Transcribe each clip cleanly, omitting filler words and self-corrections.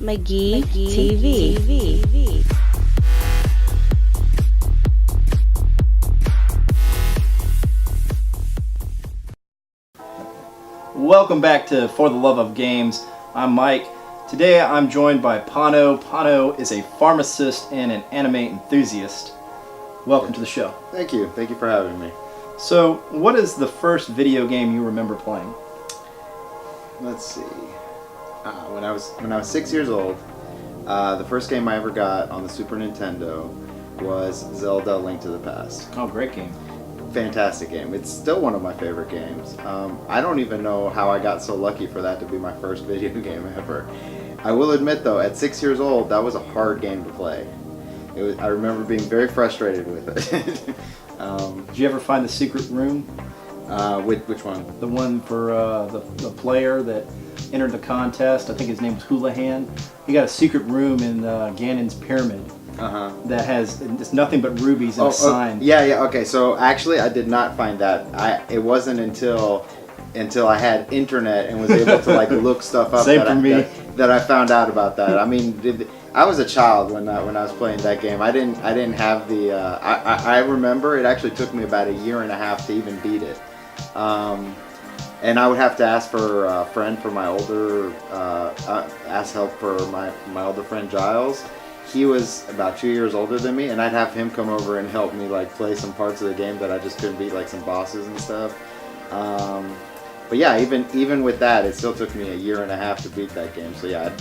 McGeeTV. Welcome back to For the Love of Games. I'm Mike. Today I'm joined by Pano. Pano is a pharmacist and an anime enthusiast. Welcome to the show. Thank you. Thank you for having me. So, what is the first video game you remember playing? Let's see. When I was 6 years old, the first game I ever got on the Super Nintendo was Zelda: Link to the Past. Oh, great game. Fantastic game. It's still one of my favorite games. I don't even know how I got so lucky for that to be my first video game ever. I will admit though, at 6 years old, that was a hard game to play. I remember being very frustrated with it. Did you ever find the secret room? Which one? The one for the player that entered the contest. I think his name was Houlihan. He got a secret room in Ganon's pyramid. That has it's nothing but rubies and a sign. Yeah. Okay. So actually, I did not find that. It wasn't until I had internet and was able to like look stuff up that I found out about that. I mean, I was a child when I was playing that game. I didn't have the. I remember it actually took me about a year and a half to even beat it. And I would have to ask for a friend for my older, ask help for my older friend Giles. He was about 2 years older than me, and I'd have him come over and help me like play some parts of the game that I just couldn't beat, like some bosses and stuff. But yeah, even with that, it still took me a year and a half to beat that game. So yeah,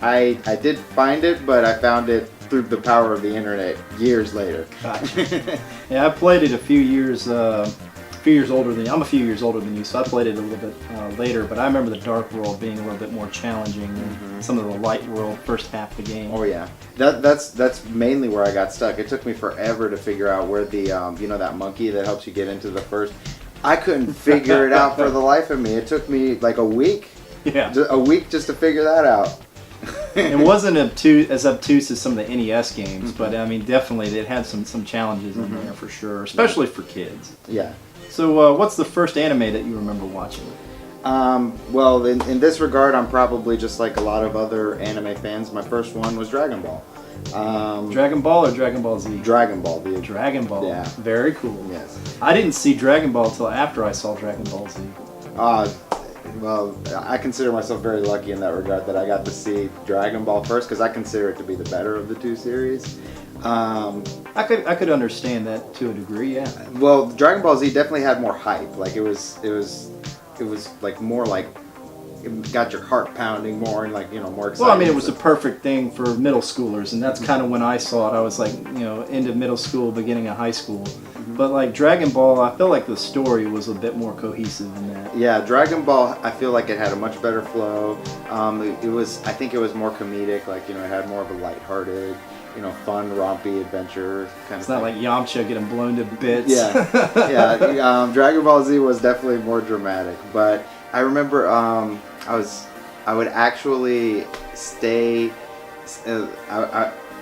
I did find it, but I found it through the power of the internet years later. Gotcha. Yeah, I played it a few years older than you. I'm a few years older than you, so I played it a little bit later, but I remember the Dark World being a little bit more challenging than some of the Light World first half of the game. Oh yeah, that's mainly where I got stuck. It took me forever to figure out where the that monkey that helps you get into the first. I couldn't figure it out for the life of me. It took me like a week. Yeah, a week just to figure that out. It wasn't as obtuse as some of the NES games, but I mean definitely it had some challenges in there for sure, especially for kids. Yeah. So what's the first anime that you remember watching? Well, in this regard, I'm probably just like a lot of other anime fans. My first one was Dragon Ball. Dragon Ball or Dragon Ball Z? Dragon Ball. Dragon Ball. Yeah. Very cool. Yes. I didn't see Dragon Ball till after I saw Dragon Ball Z. Well, I consider myself very lucky in that regard that I got to see Dragon Ball first because I consider it to be the better of the two series. I could understand that to a degree, yeah. Well, Dragon Ball Z definitely had more hype. Like it was like more like it got your heart pounding more and like more exciting. Well, I mean, it was the perfect thing for middle schoolers, and that's kind of when I saw it. I was like into middle school, beginning of high school. But like Dragon Ball, I feel like the story was a bit more cohesive than that. Yeah, Dragon Ball, I feel like it had a much better flow. I think it was more comedic. Like it had more of a lighthearted, fun, rompy adventure kind it's of thing. Not like Yamcha getting blown to bits. Yeah. Dragon Ball Z was definitely more dramatic. But I remember I would actually stay.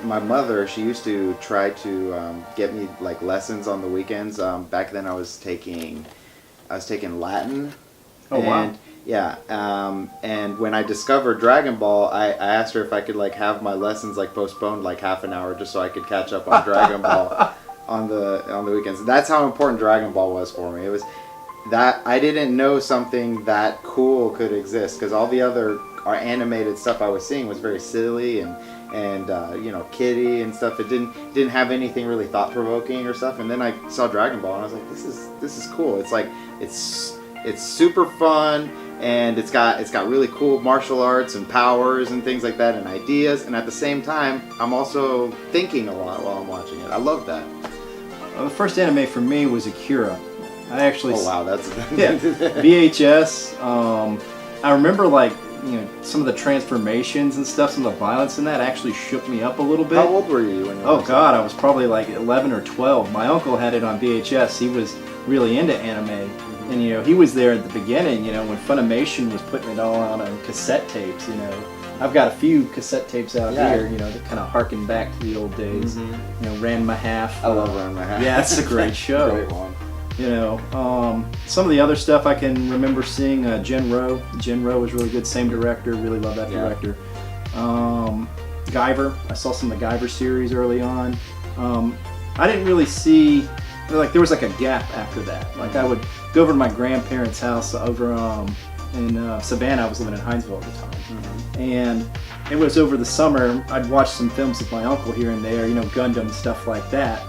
My mother, she used to try to get me like lessons on the weekends. Back then, I was taking Latin. Oh wow! And, yeah, and when I discovered Dragon Ball, I asked her if I could like have my lessons like postponed like half an hour just so I could catch up on Dragon Ball on the weekends. That's how important Dragon Ball was for me. It was that I didn't know something that cool could exist because all the other animated stuff I was seeing was very silly and kiddie and stuff. It didn't have anything really thought provoking or stuff. And then I saw Dragon Ball and I was like, this is cool. It's like it's super fun. And it's got really cool martial arts and powers and things like that and ideas. And at the same time, I'm also thinking a lot while I'm watching it. I love that. Well, the first anime for me was Akira. I actually. Oh wow, that's yeah. VHS. I remember like some of the transformations and stuff. Some of the violence in that actually shook me up a little bit. How old were you when you Oh God, I was probably like 11 or 12. My uncle had it on VHS. He was really into anime. And he was there at the beginning, when Funimation was putting it all out on cassette tapes, I've got a few cassette tapes out here, that kind of harken back to the old days. Ranma Half. I love Ranma Half. Yeah, it's a great show. Great one. Some of the other stuff I can remember seeing, Genro. Genro was really good, same director, really love that director. Guyver. I saw some of the Guyver series early on. I didn't really see, like, there was like a gap after that. Like, I would go over to my grandparents' house over in Savannah. I was living in Hinesville at the time. Mm-hmm. And it was over the summer. I'd watch some films with my uncle here and there, Gundam, stuff like that.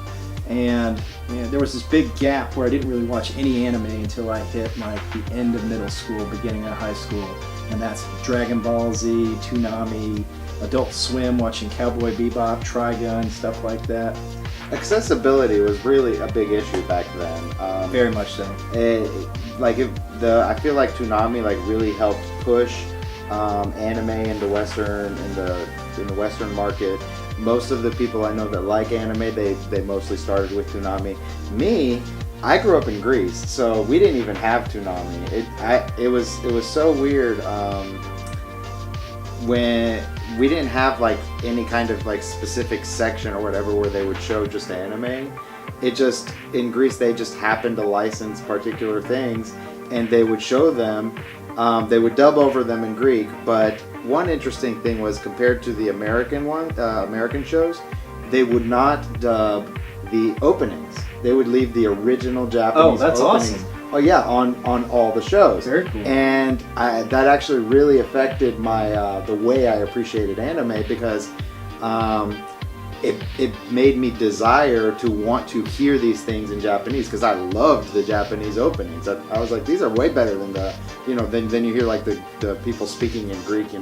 And there was this big gap where I didn't really watch any anime until I hit like the end of middle school, beginning of high school. And that's Dragon Ball Z, Toonami, Adult Swim, watching Cowboy Bebop, Trigun, stuff like that. Accessibility was really a big issue back then. Very much so. I feel like Toonami like really helped push anime in the Western market. Most of the people I know that like anime, they mostly started with Toonami. Me, I grew up in Greece, so we didn't even have Toonami. It was so weird when we didn't have like any kind of like specific section or whatever where they would show just anime. It just, in Greece, they just happened to license particular things and they would show them. They would dub over them in Greek, but one interesting thing was compared to the American shows, they would not dub the openings. They would leave the original Japanese that's openings. awesome. Oh yeah, on all the shows. Very cool. And that actually really affected my the way I appreciated anime because it made me desire to want to hear these things in Japanese because I loved the Japanese openings. I was like, these are way better than than you hear like the people speaking in Greek,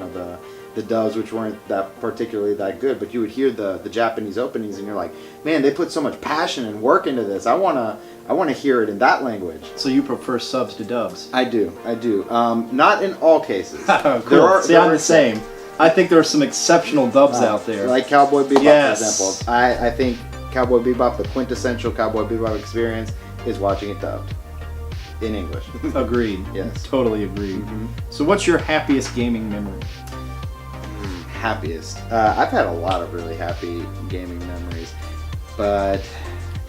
the dubs, which weren't that particularly that good, but you would hear the Japanese openings and you're like, man, they put so much passion and work into this. I wanna hear it in that language. So you prefer subs to dubs? I do. Not in all cases. Oh, cool. I'm the same. I think there are some exceptional dubs out there. Like Cowboy Bebop, yes. for example. I think Cowboy Bebop, the quintessential Cowboy Bebop experience, is watching it dubbed in English. Agreed. Yes. Totally agreed. Mm-hmm. So what's your happiest gaming memory? Happiest. I've had a lot of really happy gaming memories, but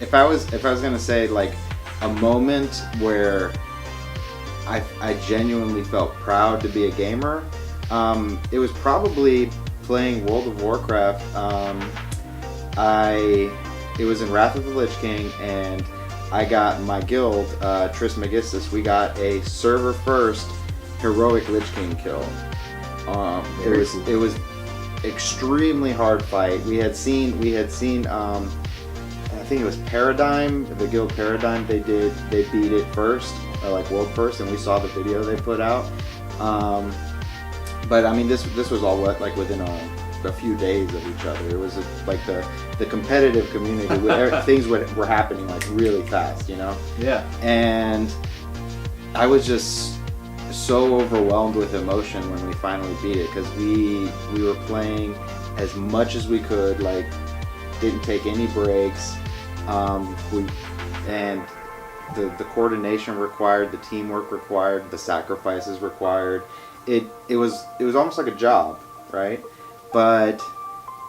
if I was gonna say like a moment where I genuinely felt proud to be a gamer, it was probably playing World of Warcraft. It was in Wrath of the Lich King, and I got my guild, Trismegistus. We got a server first heroic Lich King kill. It was extremely hard fight. We had seen I think it was Paradigm, the guild Paradigm. They beat it first, like world first, and we saw the video they put out. But I mean, this was all like within a few days of each other. It was like the competitive community. Things were happening like really fast, Yeah. And I was just so overwhelmed with emotion when we finally beat it because we were playing as much as we could, like didn't take any breaks. And the coordination required, the teamwork required, the sacrifices required. It was almost like a job, right? But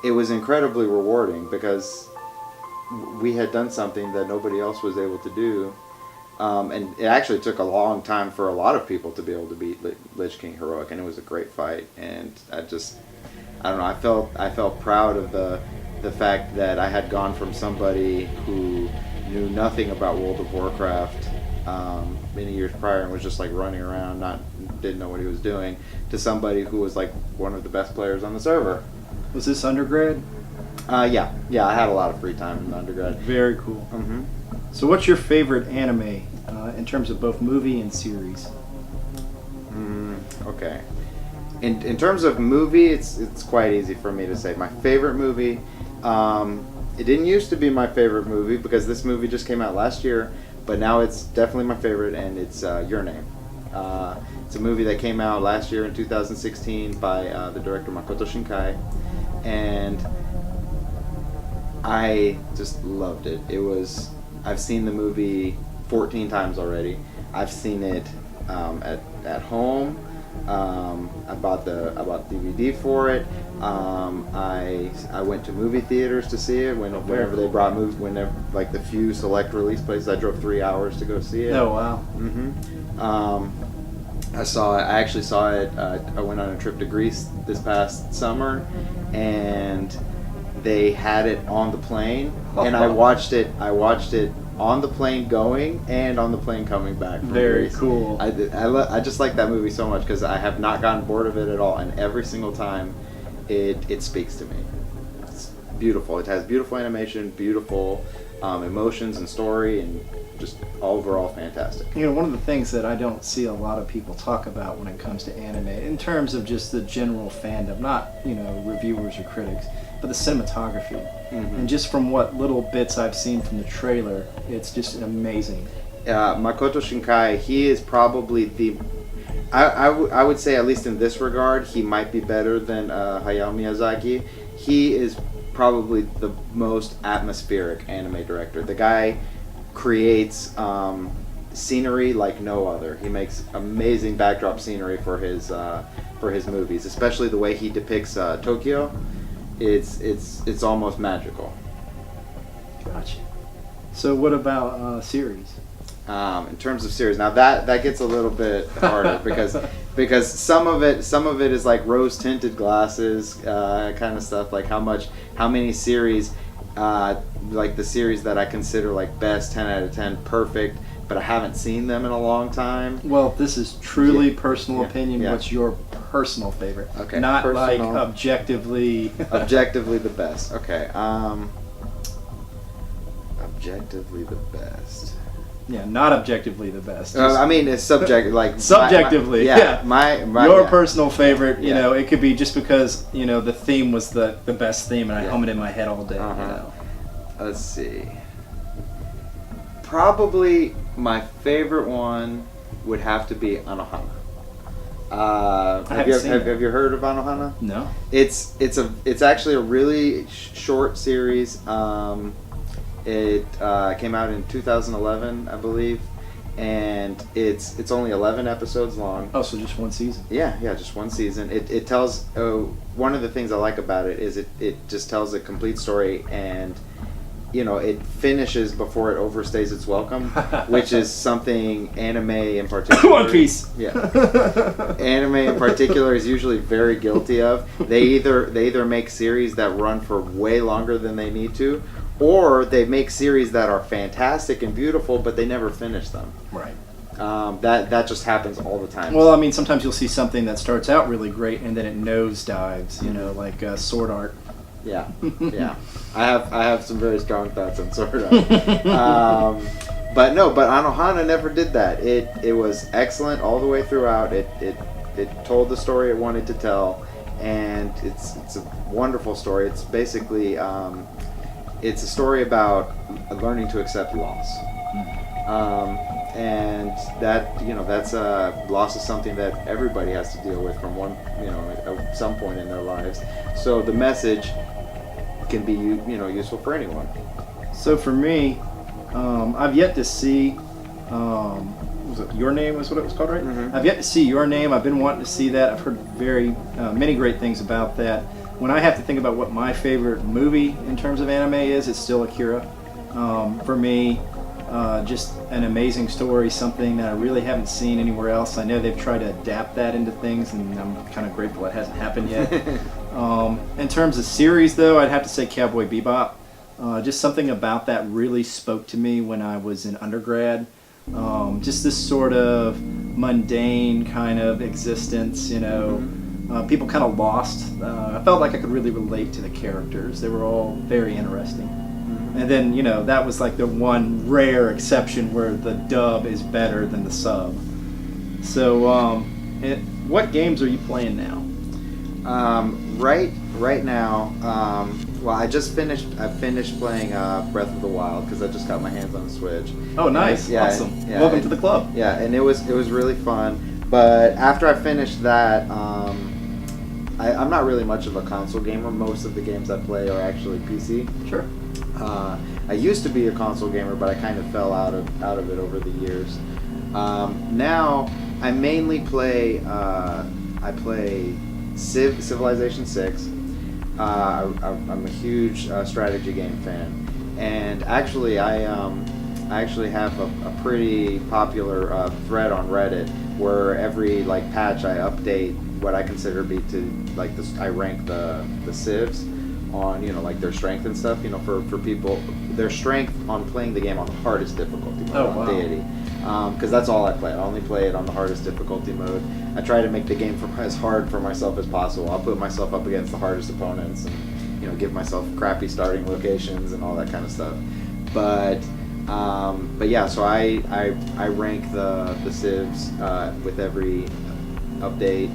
it was incredibly rewarding because we had done something that nobody else was able to do. And it actually took a long time for a lot of people to be able to beat Lich King Heroic, and it was a great fight. And I don't know, I felt proud of the fact that I had gone from somebody who knew nothing about World of Warcraft many years prior and was just like running around, didn't know what he was doing, to somebody who was like one of the best players on the server. Was this undergrad? Yeah, I had a lot of free time in undergrad. Very cool. Mm-hmm. So what's your favorite anime in terms of both movie and series? Okay. In terms of movie, it's quite easy for me to say. My favorite movie, it didn't used to be my favorite movie because this movie just came out last year, but now it's definitely my favorite, and it's Your Name. It's a movie that came out last year in 2016 by the director Makoto Shinkai, and I just loved it. I've seen the movie 14 times already. I've seen it at home. I bought DVD for it. I went to movie theaters to see it whenever they brought movies. Whenever, like the few select release places, I drove 3 hours to go see it. Oh wow. Mm-hmm. I actually saw it. I went on a trip to Greece this past summer, and they had it on the plane, and I watched it. I watched it on the plane going and on the plane coming back. Very Greece. cool. I just like that movie so much because I have not gotten bored of it at all, and every single time, it speaks to me. It's beautiful. It has beautiful animation, beautiful emotions and story, and just overall fantastic. You know, one of the things that I don't see a lot of people talk about when it comes to anime, in terms of just the general fandom, not, you know, reviewers or critics, but the cinematography. Mm-hmm. And just from what little bits I've seen from the trailer, it's just amazing. Makoto Shinkai, he is probably the... I would say, at least in this regard, he might be better than Hayao Miyazaki. He is probably the most atmospheric anime director. The guy creates scenery like no other. He makes amazing backdrop scenery for his movies, especially the way he depicts Tokyo. It's almost magical. Gotcha. So what about series? In terms of series, now that gets a little bit harder because some of it is like rose tinted glasses kind of stuff. Like how many series, like the series that I consider like best 10 out of 10 perfect, but I haven't seen them in a long time. Well, this is truly personal opinion. Yeah. What's your personal favorite? Okay, not like personal. objectively. Objectively the best. Okay. Objectively the best. Yeah, not objectively the best. I mean, it's subjective, like subjectively. My your yeah. personal favorite. You Yeah. know, it could be just because, you know, the theme was the best theme, and I Yeah. hum it in my head all day. Uh-huh. You know. Let's see. Probably my favorite one would have to be Anohana. Have you heard of Anohana? No. It's actually a really short series. It came out in 2011, I believe, and it's only 11 episodes long. Oh, so just one season. Yeah, just one season. It tells, one of the things I like about it is it just tells a complete story, and you know, it finishes before it overstays its welcome, which is something anime in particular. One Piece. Yeah. Anime in particular is usually very guilty of. They either make series that run for way longer than they need to, or they make series that are fantastic and beautiful, but they never finish them. Right. That just happens all the time. Well, I mean, sometimes you'll see something that starts out really great and then it nosedives. You know, like Sword Art. Yeah. I have some very strong thoughts on Sword Art. But Anohana never did that. It was excellent all the way throughout. It told the story it wanted to tell, and it's a wonderful story. It's basically it's a story about learning to accept loss. And that's loss is something that everybody has to deal with from at some point in their lives. So the message can be useful for anyone. So for me, I've yet to see. Was it Your Name? Was what it was called, right? Mm-hmm. I've yet to see Your Name. I've been wanting to see that. I've heard very many great things about that. When I have to think about what my favorite movie in terms of anime is, it's still Akira. For me, just an amazing story, something that I really haven't seen anywhere else. I know they've tried to adapt that into things, and I'm kind of grateful it hasn't happened yet. In terms of series, though, I'd have to say Cowboy Bebop. Just something about that really spoke to me when I was in undergrad. Just this sort of mundane kind of existence, people kind of lost. I felt like I could really relate to the characters. They were all very interesting. And then, that was like the one rare exception where the dub is better than the sub. So, what games are you playing now? Right now, well, I finished playing Breath of the Wild because I just got my hands on a Switch. Oh, nice! Yeah, awesome. Yeah, Welcome to the club. Yeah, and it was really fun. But after I finished that, I'm not really much of a console gamer. Most of the games I play are actually PC. Sure. I used to be a console gamer, but I kind of fell out of it over the years. Now I mainly play. I play Civilization 6. I'm a huge strategy game fan, and actually I actually have a pretty popular thread on Reddit where every like patch I update what I consider be to like this. I rank the civs on like their strength and stuff. For people, their strength on playing the game on the hardest difficulty mode on deity. Because that's all I play. I only play it on the hardest difficulty mode. I try to make the game as hard for myself as possible. I'll put myself up against the hardest opponents and give myself crappy starting locations and all that kind of stuff. But yeah, so I rank the civs with every update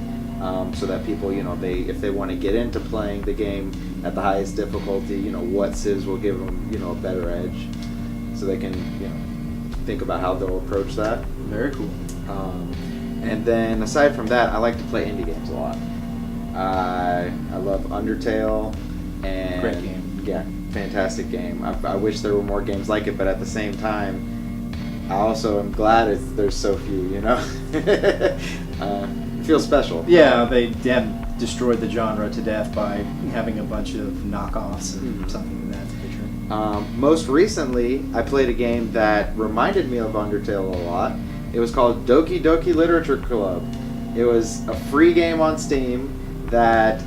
so that people if they want to get into playing the game at the highest difficulty, what civs will give them a better edge, so they can think about how they'll approach that. Very cool. And then aside from that, I like to play indie games a lot. I love Undertale. And great game. Yeah, fantastic game. I wish there were more games like it, but at the same time, I also am glad there's so few. It feels special. Yeah, they have destroyed the genre to death by having a bunch of knockoffs and something of that nature. Most recently, I played a game that reminded me of Undertale a lot. It was called Doki Doki Literature Club. It was a free game on Steam that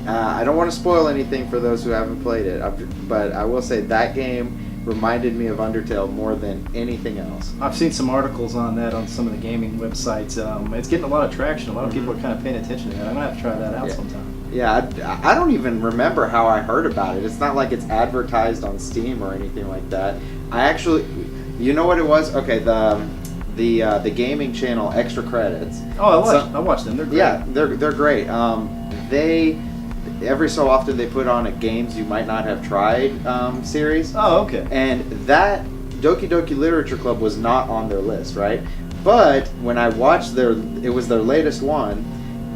I don't want to spoil anything for those who haven't played it, but I will say that game reminded me of Undertale more than anything else. I've seen some articles on that on some of the gaming websites. It's getting a lot of traction. A lot of people are kind of paying attention to that. I'm going to have to try that out sometime. Yeah, I don't even remember how I heard about it. It's not like it's advertised on Steam or anything like that. I actually, you know what it was? Okay, the gaming channel Extra Credits. Oh, I watched them. They're great. Yeah, they're great. They every so often they put on a games you might not have tried series. Oh, okay. And that Doki Doki Literature Club was not on their list, right? But when I watched it was their latest one.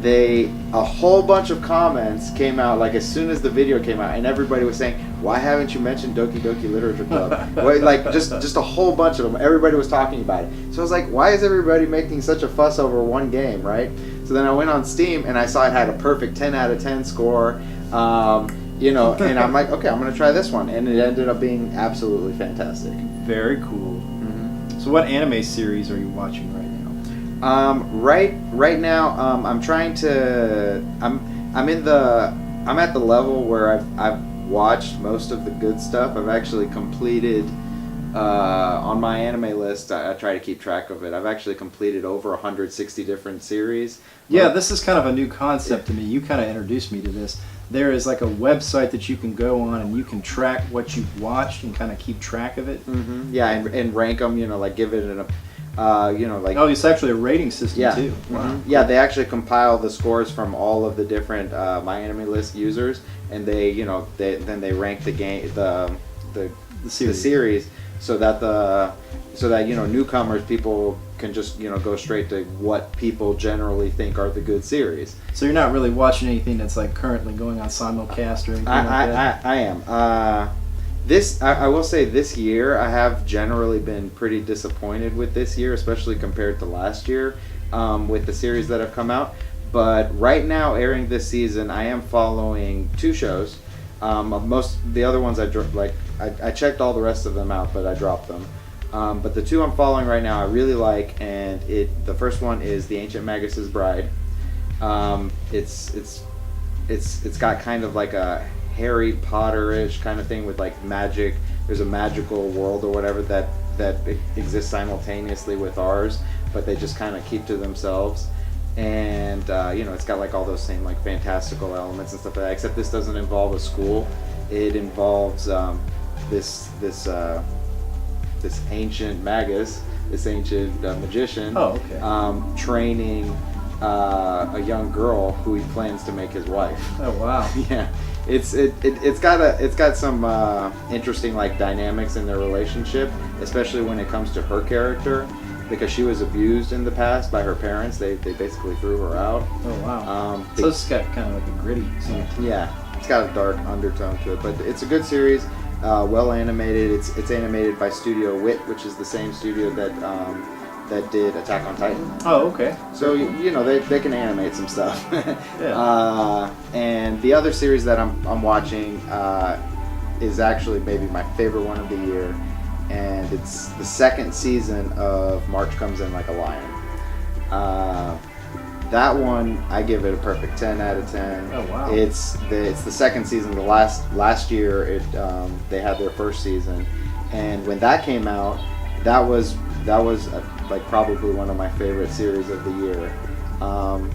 A whole bunch of comments came out like as soon as the video came out, and everybody was saying, "Why haven't you mentioned Doki Doki Literature Club?" Like just a whole bunch of them. Everybody was talking about it. So I was like, "Why is everybody making such a fuss over one game?" Right? So then I went on Steam and I saw it had a perfect 10 out of 10 score. And I'm like, okay, I'm gonna try this one, and it ended up being absolutely fantastic. Very cool. Mm-hmm. So what anime series are you watching right now? Right now, I'm trying to. I'm at the level where I've watched most of the good stuff. I've actually completed on my anime list. I try to keep track of it. I've actually completed over 160 different series. Yeah, this is kind of a new concept to me. You kind of introduced me to this. There is like a website that you can go on and you can track what you've watched and kind of keep track of it. Mm-hmm. Yeah, and rank them. Like give it like. Oh, it's actually a rating system too. Wow. Mm-hmm. Yeah, they actually compile the scores from all of the different MyAnimeList users, and they rank the game, the series, so that newcomers, people can just go straight to what people generally think are the good series. So you're not really watching anything that's like currently going on simulcast or anything like that? I am. I will say this year I have generally been pretty disappointed with this year, especially compared to last year with the series that have come out. But right now, airing this season, I am following two shows. The other ones I checked all the rest of them out, but I dropped them. But the two I'm following right now I really like, and the first one is The Ancient Magus's Bride. It's got kind of like a Harry Potter-ish kind of thing with like magic. There's a magical world or whatever that exists simultaneously with ours, but they just kind of keep to themselves. And it's got like all those same like fantastical elements and stuff like that. Except this doesn't involve a school. It involves this ancient magus, this ancient magician. Oh, okay. Training a young girl who he plans to make his wife. Oh wow. Yeah. It's got some interesting like dynamics in their relationship, especially when it comes to her character, because she was abused in the past by her parents. They basically threw her out. Oh wow. So it's got kind of like a gritty scene. Yeah, it's got a dark undertone to it, but it's a good series. Well animated. It's animated by Studio Wit, which is the same studio that did Attack on Titan. Oh, okay. So they can animate some stuff. Yeah. And the other series that I'm watching is actually maybe my favorite one of the year, and it's the second season of March Comes In Like a Lion. That one, I give it a perfect 10 out of 10. Oh wow! It's the second season. The last year, they had their first season, and when that came out, that was like probably one of my favorite series of the year.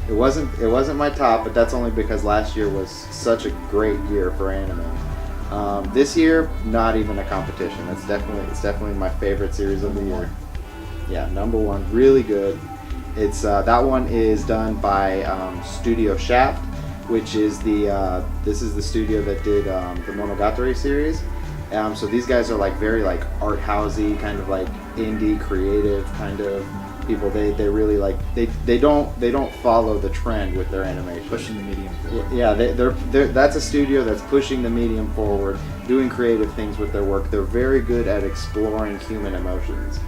It wasn't my top, but that's only because last year was such a great year for anime. This year, not even a competition. It's definitely my favorite series of the year. Yeah, number one, really good. It's that one is done by Studio Shaft, which is this is the studio that did the Monogatari series. So these guys are like very like art housey, kind of like indie creative kind of people. They really like they don't follow the trend with their animation. Pushing the medium forward. Yeah, that's a studio that's pushing the medium forward, doing creative things with their work. They're very good at exploring human emotions.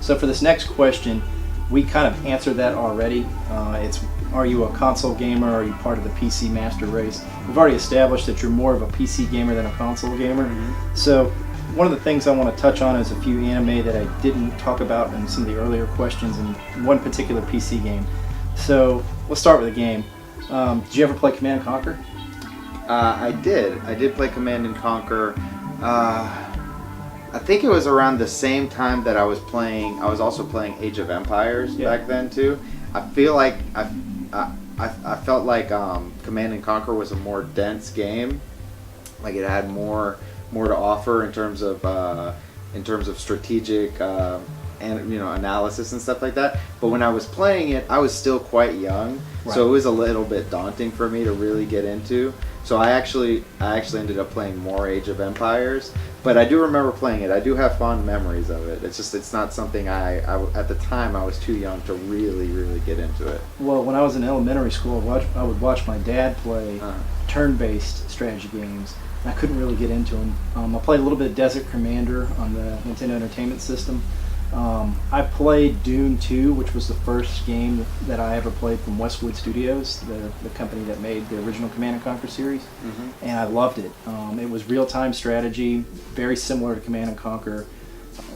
So for this next question, we kind of answered that already. It's, are you a console gamer? Are you part of the PC master race? We've already established that you're more of a PC gamer than a console gamer. Mm-hmm. So one of the things I want to touch on is a few anime that I didn't talk about in some of the earlier questions in one particular PC game. So let's start with a game. Did you ever play Command & Conquer? I did play Command & Conquer. I think it was around the same time that I was also playing Age of Empires back then too. I feel like I felt like Command & Conquer was a more dense game. Like it had more to offer in terms of strategic and analysis and stuff like that. But when I was playing it, I was still quite young, so it was a little bit daunting for me to really get into. So I actually ended up playing more Age of Empires. But I do remember playing it. I do have fond memories of it. It's not something I at the time I was too young to really get into it. Well, when I was in elementary school, I would watch my dad play turn-based strategy games. And I couldn't really get into them. I played a little bit of Desert Commander on the Nintendo Entertainment System. I played Dune 2, which was the first game that I ever played from Westwood Studios, the company that made the original Command & Conquer series, and I loved it. It was real-time strategy, very similar to Command & Conquer.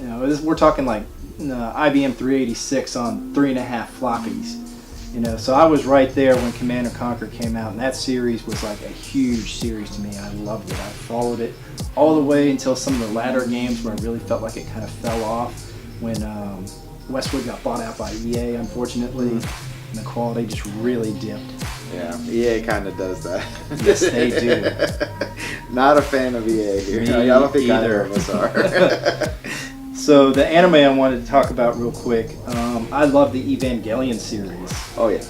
We're talking like IBM 386 on 3.5 floppies. So I was right there when Command & Conquer came out, and that series was like a huge series to me. I loved it. I followed it all the way until some of the latter games where I really felt like it kind of fell off. When Westwood got bought out by EA, unfortunately, and the quality just really dipped. Yeah, EA kind of does that. Yes, they do. Not a fan of EA here. Me I don't think either either of us are. So the anime I wanted to talk about real quick, I love the Evangelion series. Oh yeah.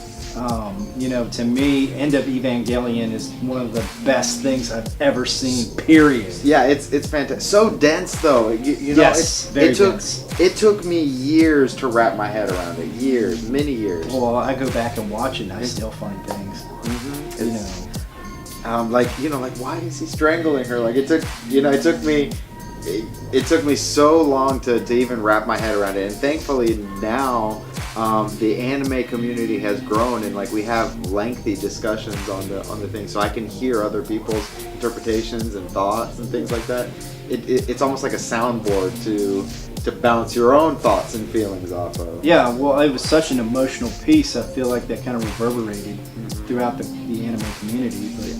To me, End of Evangelion is one of the best things I've ever seen, period. Yeah, it's fantastic. So dense, though. Yes, very dense. It took me years to wrap my head around it. Years, many years. Well, I go back and watch it, and I still find things. Like why is he strangling her? Like it took me so long to even wrap my head around it, and thankfully now the anime community has grown, and like we have lengthy discussions on the thing, so I can hear other people's interpretations and thoughts and things like that. It's almost like a soundboard to bounce your own thoughts and feelings off of. Yeah, well, it was such an emotional piece. I feel like that kind of reverberated throughout the anime community. But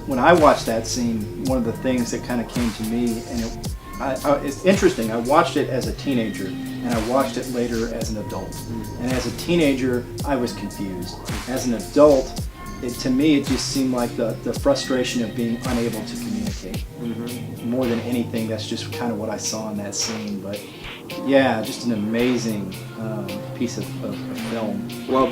when I watched that scene, one of the things that kind of came to me, and it's interesting. I watched it as a teenager, and I watched it later as an adult. And as a teenager, I was confused. As an adult, to me, it just seemed like the frustration of being unable to communicate. More than anything, that's just kind of what I saw in that scene. But yeah, just an amazing piece of film. Well,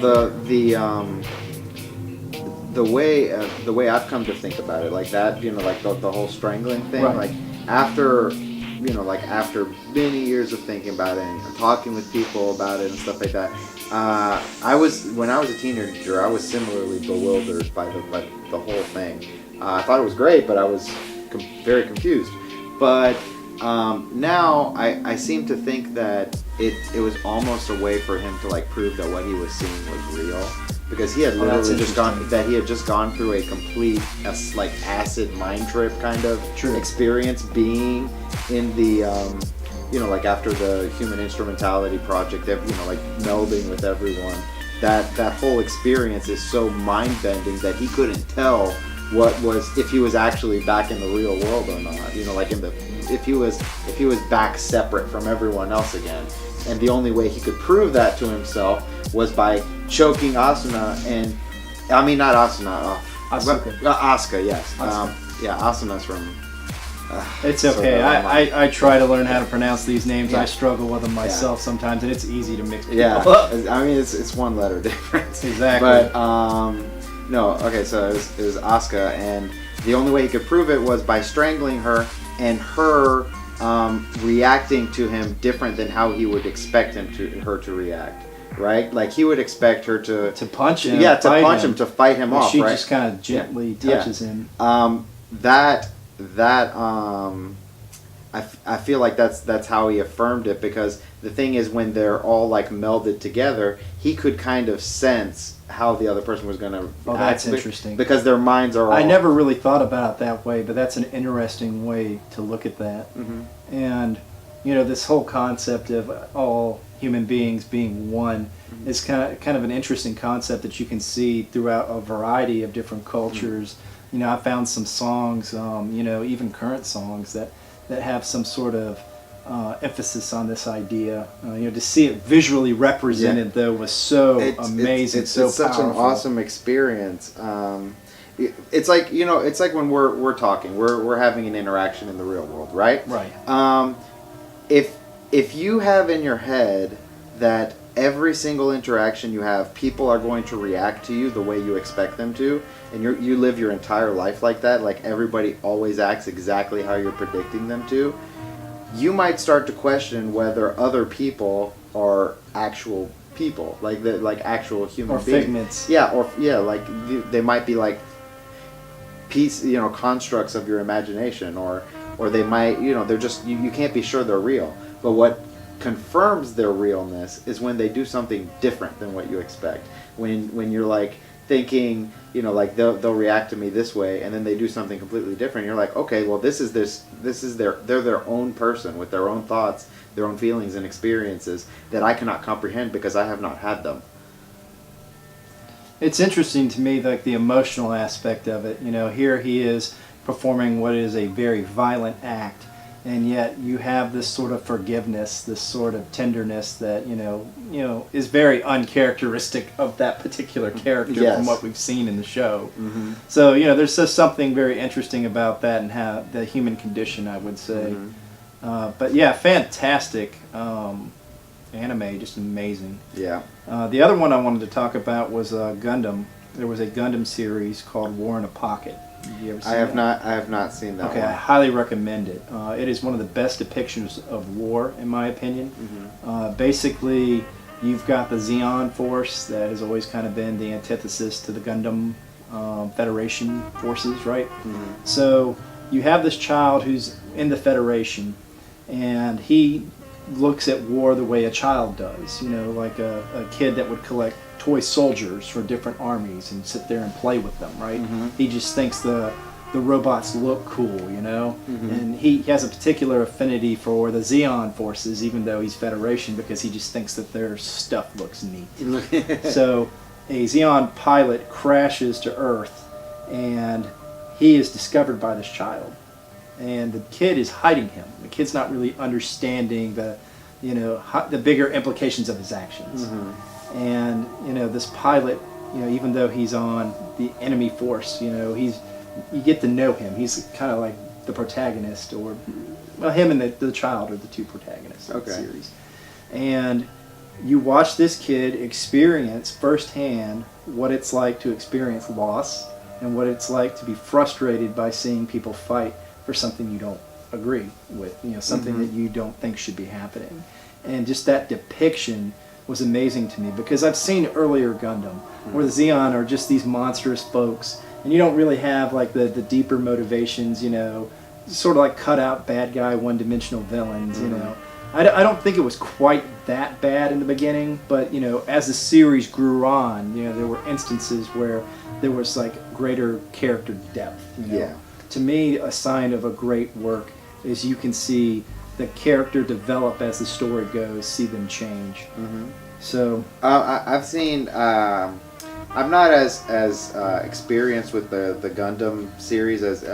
the way I've come to think about it, like that, like the whole strangling thing, right. Like after many years of thinking about it and talking with people about it and stuff like that, when I was a teenager, I was similarly bewildered by the whole thing. I thought it was great, but I was very confused. But now I seem to think that it was almost a way for him to like prove that what he was seeing was real, because he had literally just gone through a complete like acid mind trip kind of experience, being in the like after the Human Instrumentality Project, like melding with everyone. That whole experience is so mind bending that he couldn't tell if he was actually back in the real world or not. Like if he was back separate from everyone else again. And the only way he could prove that to himself was by choking Asuna not Asuna. Asuka, yes. Asuna's from. It's okay. I try to learn how to pronounce these names. I struggle with them myself sometimes, and it's easy to mix people up. I mean, it's one letter difference. Exactly. But no. Okay, so it was Asuka, and the only way he could prove it was by strangling her, and her reacting to him different than how he would expect her to react. Right? Like he would expect her to punch him. Yeah, to punch him, to fight him off. She right? just kind of gently touches him. I feel like that's how he affirmed it, because the thing is, when they're all like melded together, he could kind of sense how the other person was going to act. Oh, that's interesting. Because their minds are all... I never really thought about it that way, but that's an interesting way to look at that. Mm-hmm. And, this whole concept of all human beings being one is kind of an interesting concept that you can see throughout a variety of different cultures. I found some songs, even current songs that have some sort of emphasis on this idea. To see it visually represented, though, was so amazing, it's such an awesome experience. It's like it's like when we're talking, we're having an interaction in the real world, right? Right. If you have in your head that every single interaction you have, people are going to react to you the way you expect them to, and you live your entire life like that, like everybody always acts exactly how you're predicting them to, you might start to question whether other people are actual people, like actual human beings. Figments. Like they might be like constructs of your imagination, or they might, they're just, you can't be sure they're real. But what confirms their realness is when they do something different than what you expect. When you're like thinking, like they'll react to me this way, and then they do something completely different. You're like, okay, well they're their own person with their own thoughts, their own feelings and experiences that I cannot comprehend because I have not had them. It's interesting to me, like the emotional aspect of it. Here he is performing what is a very violent act, and yet you have this sort of forgiveness, this sort of tenderness that is very uncharacteristic of that particular character from what we've seen in the show. Mm-hmm. So there's just something very interesting about that and how the human condition, I would say. Mm-hmm. But yeah, fantastic anime, just amazing. Yeah. The other one I wanted to talk about was Gundam. There was a Gundam series called War in a Pocket. Have you ever seen that? I have not seen that one. I highly recommend it. It is one of the best depictions of war, in my opinion. Mm-hmm. Basically, you've got the Zeon Force that has always kind of been the antithesis to the Gundam Federation forces, right? Mm-hmm. So you have this child who's in the Federation, and he looks at war the way a child does, like a kid that would collect toy soldiers for different armies and sit there and play with them, right? Mm-hmm. He just thinks the robots look cool, Mm-hmm. and he has a particular affinity for the Zeon forces, even though he's Federation, because he just thinks that their stuff looks neat. So a Zeon pilot crashes to Earth, and he is discovered by this child. And the kid is hiding him. The kid's not really understanding the bigger implications of his actions. Mm-hmm. And this pilot, even though he's on the enemy force, you get to know him. He's kind of like the protagonist, or him and the child are the two protagonists of the series. And you watch this kid experience firsthand what it's like to experience loss, and what it's like to be frustrated by seeing people fight for something you don't agree with, something Mm-hmm. that you don't think should be happening. And just that depiction was amazing to me, because I've seen earlier Gundam where the Zeon are just these monstrous folks, and you don't really have like the deeper motivations, sort of like cut out bad guy, one-dimensional villains, I don't think it was quite that bad in the beginning, but you know, as the series grew on, you know, there were instances where there was like greater character depth. You know? Yeah. To me, a sign of a great work is you can see the character develop as the story goes, see them change. Mm-hmm. So I've seen. I'm not as experienced with the Gundam series as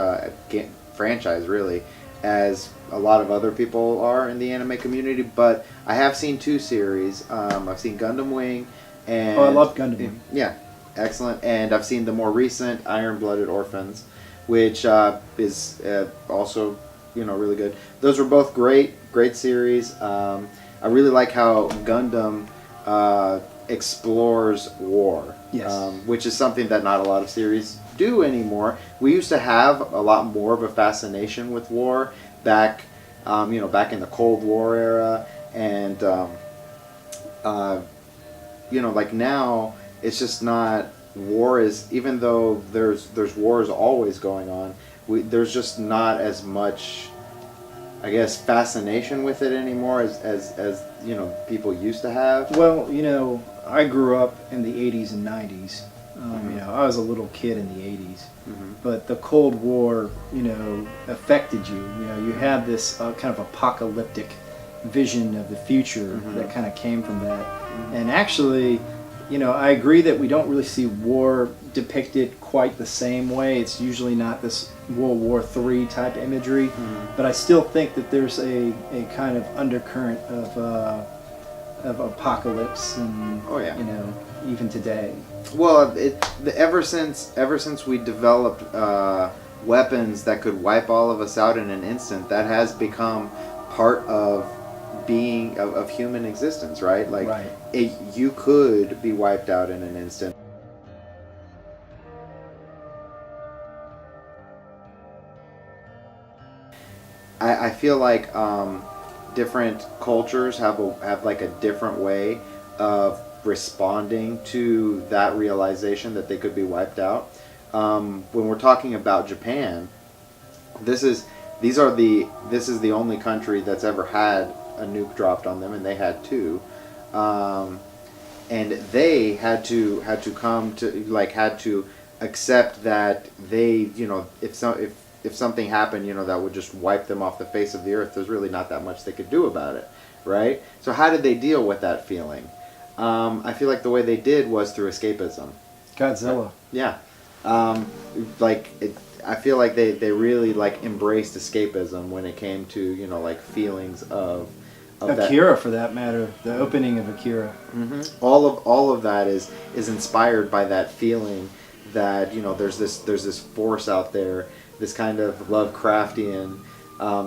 franchise really as a lot of other people are in the anime community, but I have seen 2 series. I've seen Gundam Wing, and I love Gundam Wing. Yeah, excellent. And I've seen the more recent Iron-Blooded Orphans, which is also, you know, really good. Those were both great series. I really like how Gundam explores war, Yes. Which is something that not a lot of series do anymore. We used to have a lot more of a fascination with war back, back in the Cold War era, and like now it's just not. War is, even though there's wars always going on, there's just not as much, I guess, fascination with it anymore as you know, people used to have. Well, you know, I grew up in the 80s and 90s. You know, I was a little kid in the 80s. Mm-hmm. But the Cold War, you know, affected you. You know, you had this kind of apocalyptic vision of the future that kind of came from that. And actually, you know, I agree that we don't really see war depicted quite the same way. It's usually not this World War III type imagery, but I still think that there's a kind of undercurrent of apocalypse, and you know, even today. Well, ever since we developed weapons that could wipe all of us out in an instant, that has become part of being of human existence, right? Like, you could be wiped out in an instant. I feel like different cultures have like a different way of responding to that realization that they could be wiped out. When we're talking about Japan, this is the only country that's ever had a nuke dropped on them, and they had 2, and they had to accept that they, you know, if something happened, you know, that would just wipe them off the face of the earth, there's really not that much they could do about it, right? So how did they deal with that feeling? I feel like the way they did was through escapism. Godzilla. Yeah. I feel like they really like embraced escapism when it came to, you know, like feelings of Akira, for that matter, the opening of Akira. Mm-hmm. All of that is inspired by that feeling that, you know, there's this force out there, this kind of Lovecraftian,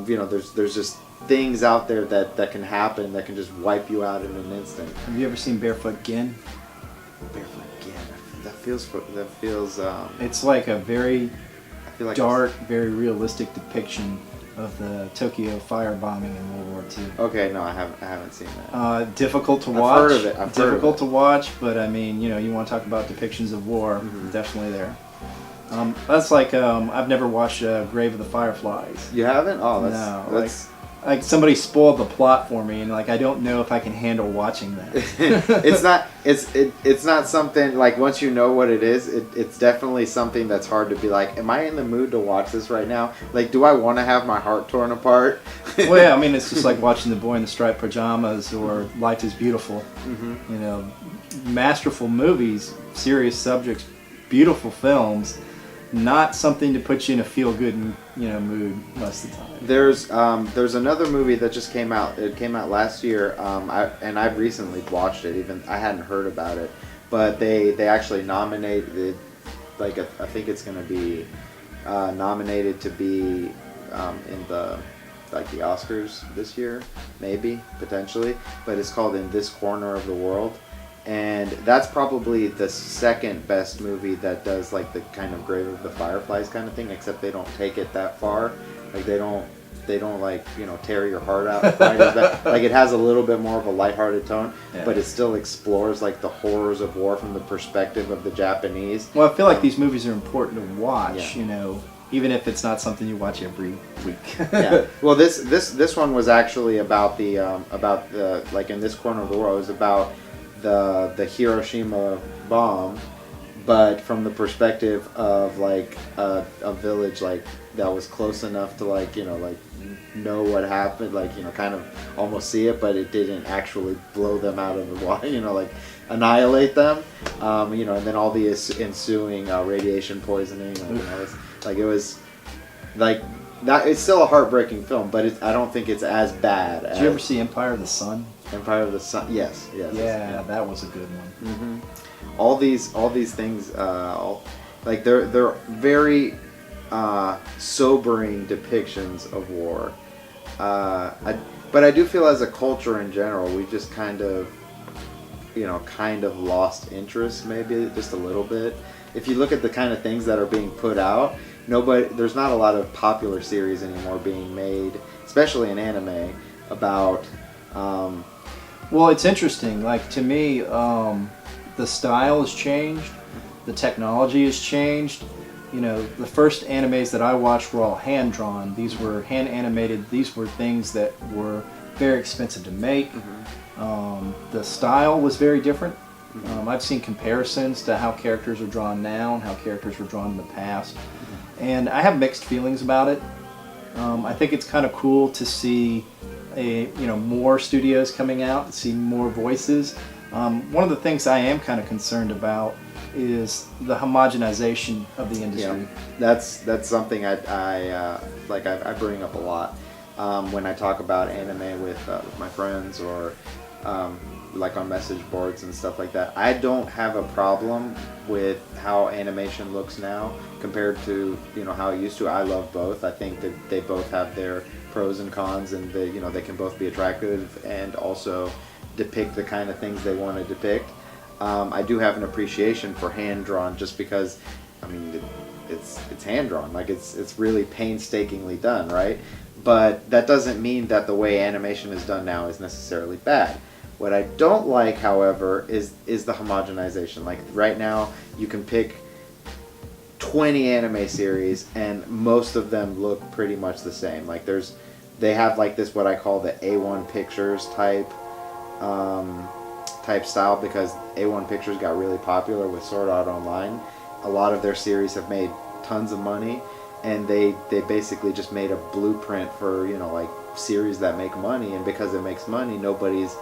you know, there's just things out there that can happen that can just wipe you out in an instant. Have you ever seen Barefoot Gin? Barefoot Gin. That feels. It's like a very like dark, very realistic depiction of the Tokyo firebombing in World War II. Okay, no, I haven't seen that. Difficult to watch. I've heard of it. Difficult to watch, but I mean, you know, you want to talk about depictions of war, definitely there. That's like I've never watched Grave of the Fireflies. You haven't? Oh, that's like somebody spoiled the plot for me, and like I don't know if I can handle watching that. It's not something like, once you know what it is, it's definitely something that's hard to be like, am I in the mood to watch this right now? Like, do I want to have my heart torn apart? Well, yeah, I mean, it's just like watching The Boy in the Striped Pajamas or Life is Beautiful. You know, masterful movies, serious subjects, beautiful films. Not something to put you in a feel-good, you know, mood most of the time. There's another movie that just came out. It came out last year, I've recently watched it. Even I hadn't heard about it, but they actually nominated, like, I think it's going to be nominated to be in the Oscars this year, maybe, potentially. But it's called In This Corner of the World. And that's probably the second best movie that does like the kind of Grave of the Fireflies kind of thing, except they don't take it that far. Like they don't like, you know, tear your heart out quite as bad. Like, it has a little bit more of a lighthearted tone, but it still explores like the horrors of war from the perspective of the Japanese. Well, I feel like these movies are important to watch, you know, even if it's not something you watch every week. Yeah. Well, this one was actually about the like in this corner of the world, it was about the Hiroshima bomb, but from the perspective of like a village like that was close enough to like know what happened, like kind of almost see it, but it didn't actually blow them out of the water, like annihilate them, and then all the ensuing radiation poisoning, like it was like that. It's still a heartbreaking film, but I don't think it's as bad. Did you ever see Empire of the Sun? Empire of the Sun? Yes. Yeah, that was a good one. Mm-hmm. All these things, like they're very sobering depictions of war. But I do feel as a culture in general, we just kind of lost interest, maybe just a little bit. If you look at the kind of things that are being put out, there's not a lot of popular series anymore being made, especially in anime, about. Well, it's interesting. Like to me, the style has changed, the technology has changed. The first animes that I watched were all hand drawn. These were hand animated. These were things that were very expensive to make. The style was very different. I've seen comparisons to how characters are drawn now and how characters were drawn in the past, and I have mixed feelings about it. I think it's kind of cool to see more studios coming out, to see more voices. One of the things I am kind of concerned about is the homogenization of the industry. Yeah, that's something I bring up a lot when I talk about anime with my friends or like on message boards and stuff like that. I don't have a problem with how animation looks now compared to how it used to. I love both. I think that they both have their pros and cons, and they can both be attractive and also depict the kind of things they want to depict. I do have an appreciation for hand drawn, just because, it's hand drawn. Like it's really painstakingly done, right? But that doesn't mean that the way animation is done now is necessarily bad. What I don't like, however, is the homogenization. Like right now, you can pick 20 anime series, and most of them look pretty much the same. Like they have like this what I call the A1 Pictures type style, because A1 Pictures got really popular with Sword Art Online. A lot of their series have made tons of money, and they basically just made a blueprint for like series that make money, and because it makes money, nobody's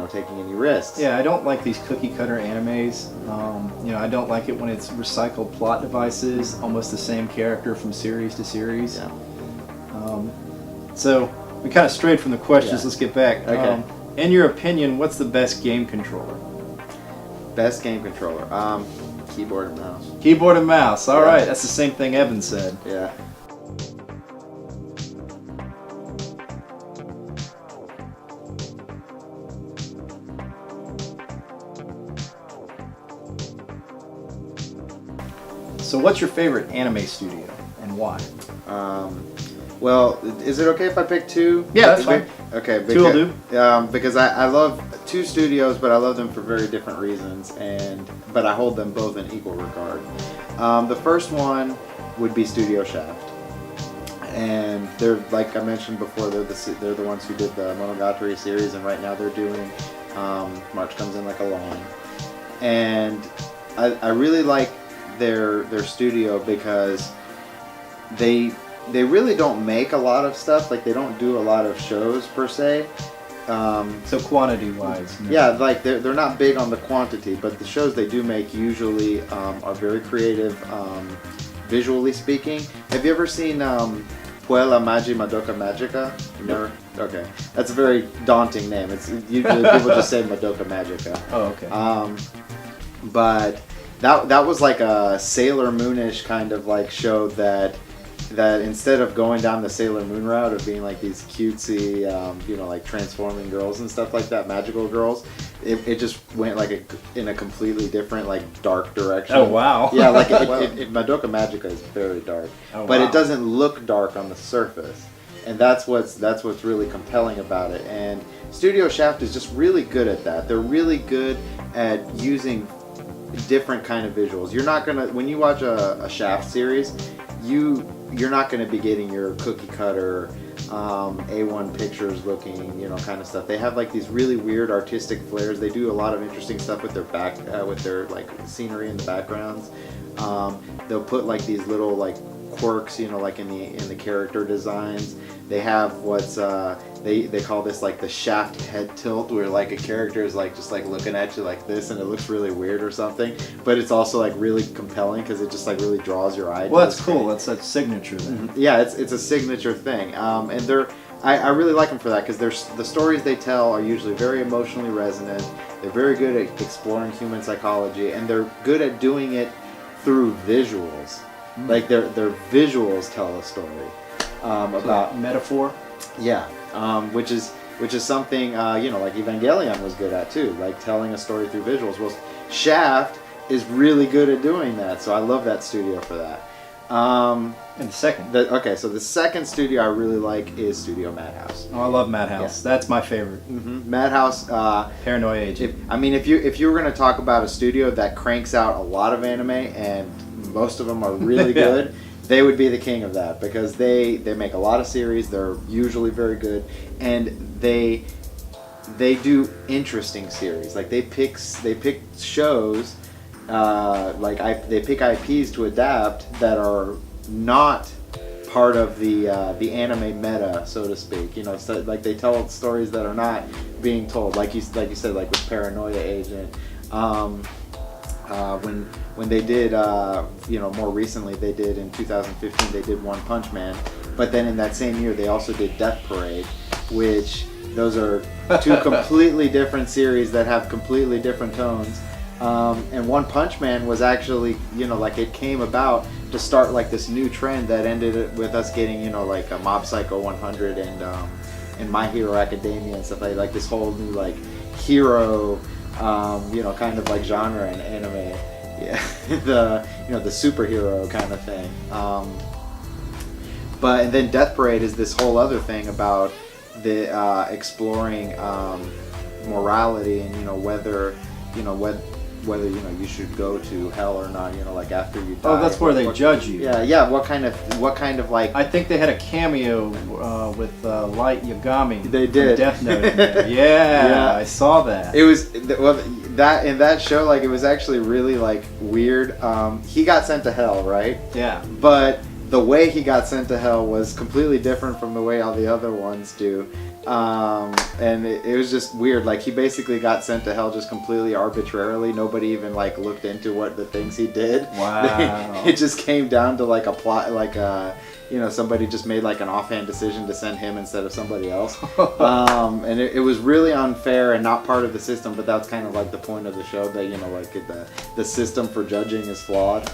taking any risks. Yeah, I don't like these cookie cutter animes. I don't like it when it's recycled plot devices, almost the same character from series to series. Yeah. So we kind of strayed from the questions. Yeah. Let's get back. Okay. In your opinion, what's the best game controller? Best game controller? Keyboard and mouse. Keyboard and mouse. All right, that's the same thing Evan said. Yeah. So what's your favorite anime studio and why? Well, is it okay if I pick two? Yeah, that's fine. Okay, Two will do. Because I love two studios, but I love them for very different reasons, but I hold them both in equal regard. The first one would be Studio Shaft, and they're, like I mentioned before, they're the ones who did the Monogatari series, and right now they're doing March Comes In Like a Lion, and I really like their studio because they really don't make a lot of stuff. Like they don't do a lot of shows per se. So quantity wise. No. Yeah, like they're not big on the quantity, but the shows they do make usually are very creative, visually speaking. Have you ever seen Puella Magi Madoka Magica? No. Okay, that's a very daunting name. It's usually people just say Madoka Magica. Oh, okay. But that was like a Sailor Moonish kind of like show that instead of going down the Sailor Moon route of being like these cutesy, like transforming girls and stuff like that, magical girls, it just went like in a completely different, like dark direction. Oh wow! Yeah, like Madoka Magica is very dark, but it doesn't look dark on the surface, and that's what's really compelling about it. And Studio Shaft is just really good at that. They're really good at using different kind of visuals. You're not gonna, when you watch a Shaft series, you're not going to be getting your cookie cutter A1 pictures looking, kind of stuff. They have like these really weird artistic flares. They do a lot of interesting stuff with their with their like scenery in the backgrounds. They'll put like these little like quirks, like in the character designs. They have what's they call this like the shaft head tilt, where like a character is like just like looking at you like this, and it looks really weird or something, but it's also like really compelling because it just like really draws your eye. Well, that's cool. That's that signature then. Mm-hmm. Yeah, it's a signature thing, and I really like them for that because the stories they tell are usually very emotionally resonant. They're very good at exploring human psychology, and they're good at doing it through visuals. Like their visuals tell a story about metaphor. Yeah, which is something like Evangelion was good at too, like telling a story through visuals. Well, Shaft is really good at doing that, so I love that studio for that. And the second. So the second studio I really like is Studio Madhouse. Oh, I love Madhouse. Yeah. That's my favorite. Mm-hmm. Madhouse. Paranoia Agent. If you were going to talk about a studio that cranks out a lot of anime and most of them are really good, they would be the king of that because they make a lot of series. They're usually very good, and they do interesting series. Like they pick shows, they pick IPs to adapt that are not part of the anime meta, so to speak. So, like they tell stories that are not being told. Like you said, like with Paranoia Agent. When they did, more recently, they did in 2015, they did One Punch Man. But then in that same year, they also did Death Parade, which those are two completely different series that have completely different tones. And One Punch Man was actually, it came about to start like this new trend that ended with us getting, like a Mob Psycho 100 and My Hero Academia and stuff like this whole new like hero. Kind of like genre in anime, yeah, the superhero kind of thing. And then Death Parade is this whole other thing about the exploring morality and whether you should go to hell or not. Like after you die. Oh, that's where they judge you. Yeah. What kind of like? I think they had a cameo with Light Yagami. They did. Death Note. Yeah, I saw that. It was that in that show. Like it was actually really like weird. He got sent to hell, right? Yeah. But the way he got sent to hell was completely different from the way all the other ones do. And it was just weird. Like he basically got sent to hell just completely arbitrarily. Nobody even like looked into what the things he did. Wow. It just came down to like a plot, like somebody just made like an offhand decision to send him instead of somebody else. And it was really unfair and not part of the system. But that's kind of like the point of the show, that the system for judging is flawed.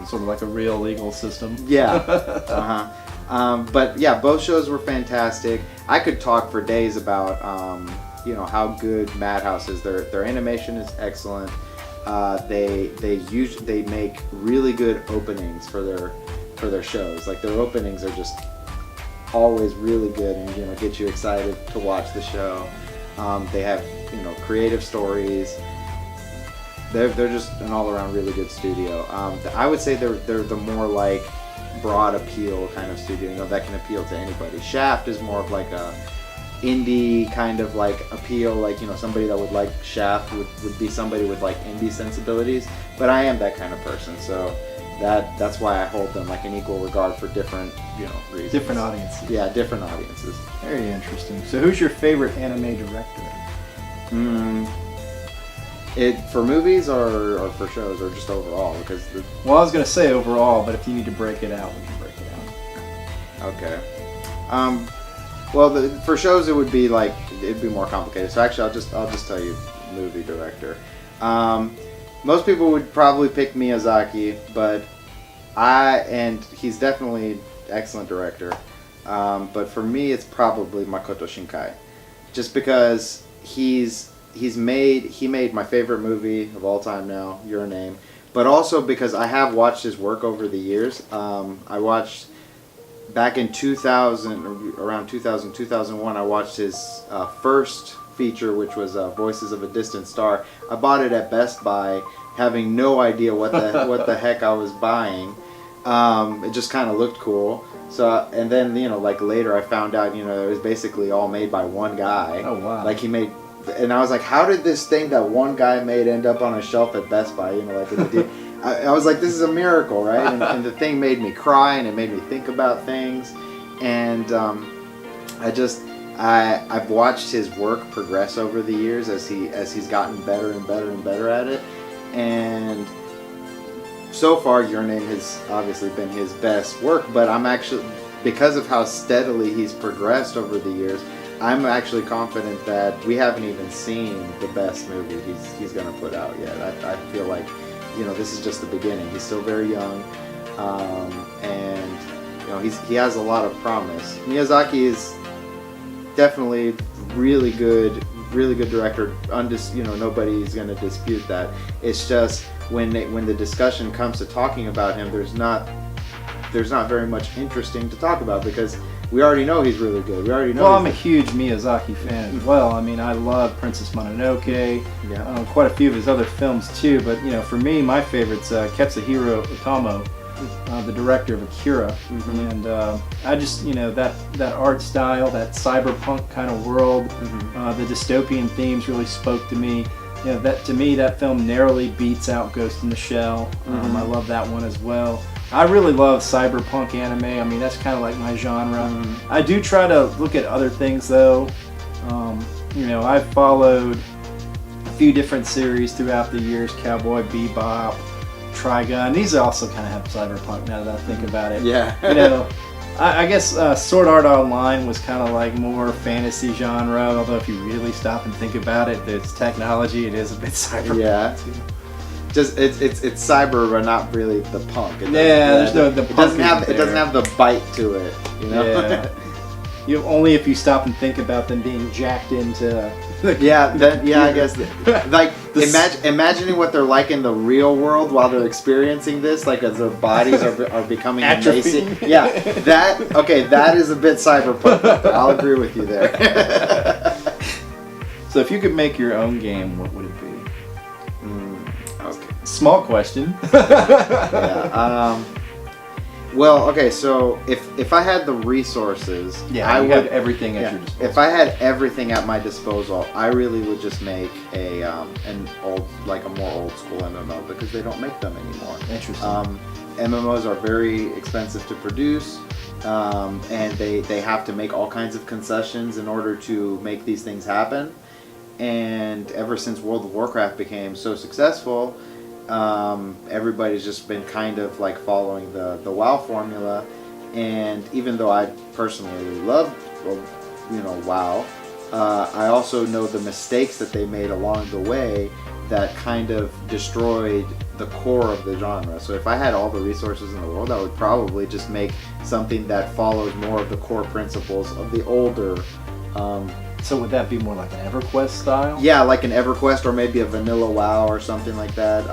Sort of like a real legal system. Yeah. But yeah, both shows were fantastic. I could talk for days about how good Madhouse is. Their animation is excellent. They make really good openings for their shows. Like their openings are just always really good and get you excited to watch the show. They have creative stories. They're just an all-around really good studio. I would say they're the more like broad appeal kind of studio, that can appeal to anybody. Shaft is more of like a indie kind of like appeal, like somebody that would like Shaft would be somebody with like indie sensibilities. But I am that kind of person, so that's why I hold them like an equal regard for different reasons. Different audiences. Yeah, different audiences. Very interesting. So who's your favorite anime director? For movies or for shows or just overall? Because well, I was gonna say overall, but if you need to break it out, we can break it out. Okay. Well, for shows it'd be more complicated. So actually, I'll just tell you, movie director. Most people would probably pick Miyazaki, but he's definitely an excellent director. But for me, it's probably Makoto Shinkai, just because he made my favorite movie of all time now, Your Name, but also because I have watched his work over the years. I watched back in 2000, around 2000, 2001, I watched his first feature, which was Voices of a Distant Star. I bought it at Best Buy, having no idea what the heck I was buying. It just kind of looked cool. So, and then, like later I found out, it was basically all made by one guy. Oh, wow. Like he made, and I was like, how did this thing that one guy made end up on a shelf at Best Buy? Like in the I was like, this is a miracle, right? And the thing made me cry, and it made me think about things. And I've watched his work progress over the years as he's gotten better and better and better at it. And so far, Your Name has obviously been his best work, but I'm actually, because of how steadily he's progressed over the years, I'm actually confident that we haven't even seen the best movie he's going to put out yet. I feel like, this is just the beginning. He's still very young, and he has a lot of promise. Miyazaki is definitely really good director. Nobody's going to dispute that. It's just when the discussion comes to talking about him, there's not very much interesting to talk about because we already know he's really good. We already know. Well, I'm a huge Miyazaki fan as well. I mean, I love Princess Mononoke. Yeah. Quite a few of his other films too. But for me, my favorite's Katsuhiro Otomo, the director of Akira. Mm-hmm. And I just that art style, that cyberpunk kind of world, the dystopian themes really spoke to me. That film narrowly beats out Ghost in the Shell. I love that one as well. I really love cyberpunk anime. I mean, that's kind of like my genre. I do try to look at other things though. I've followed a few different series throughout the years: Cowboy Bebop, Trigun. These also kind of have cyberpunk now that I think about it. Yeah. I guess Sword Art Online was kind of like more fantasy genre, although if you really stop and think about it, it's technology, it is a bit cyberpunk. Yeah. Just it's cyber, but not really the punk. There's no the punk. It doesn't have the bite to it. Yeah. Only if you stop and think about them being jacked into. I guess. Like imagining what they're like in the real world while they're experiencing this, like as their bodies are becoming emaciated. Yeah, that is a bit cyberpunk. I'll agree with you there. So if you could make your own game, what would it be? Okay. Small question. Yeah. Well, okay, so if I had the resources, I would have everything at your disposal. If I had everything at my disposal, I really would just make a more old school MMO because they don't make them anymore. Interesting. MMOs are very expensive to produce, and they have to make all kinds of concessions in order to make these things happen. And ever since World of Warcraft became so successful, everybody's just been kind of like following the WoW formula. And even though I personally love WoW, I also know the mistakes that they made along the way that kind of destroyed the core of the genre. So if I had all the resources in the world, I would probably just make something that followed more of the core principles of the older. So would that be more like an EverQuest style? Yeah, like an EverQuest or maybe a vanilla WoW or something like that.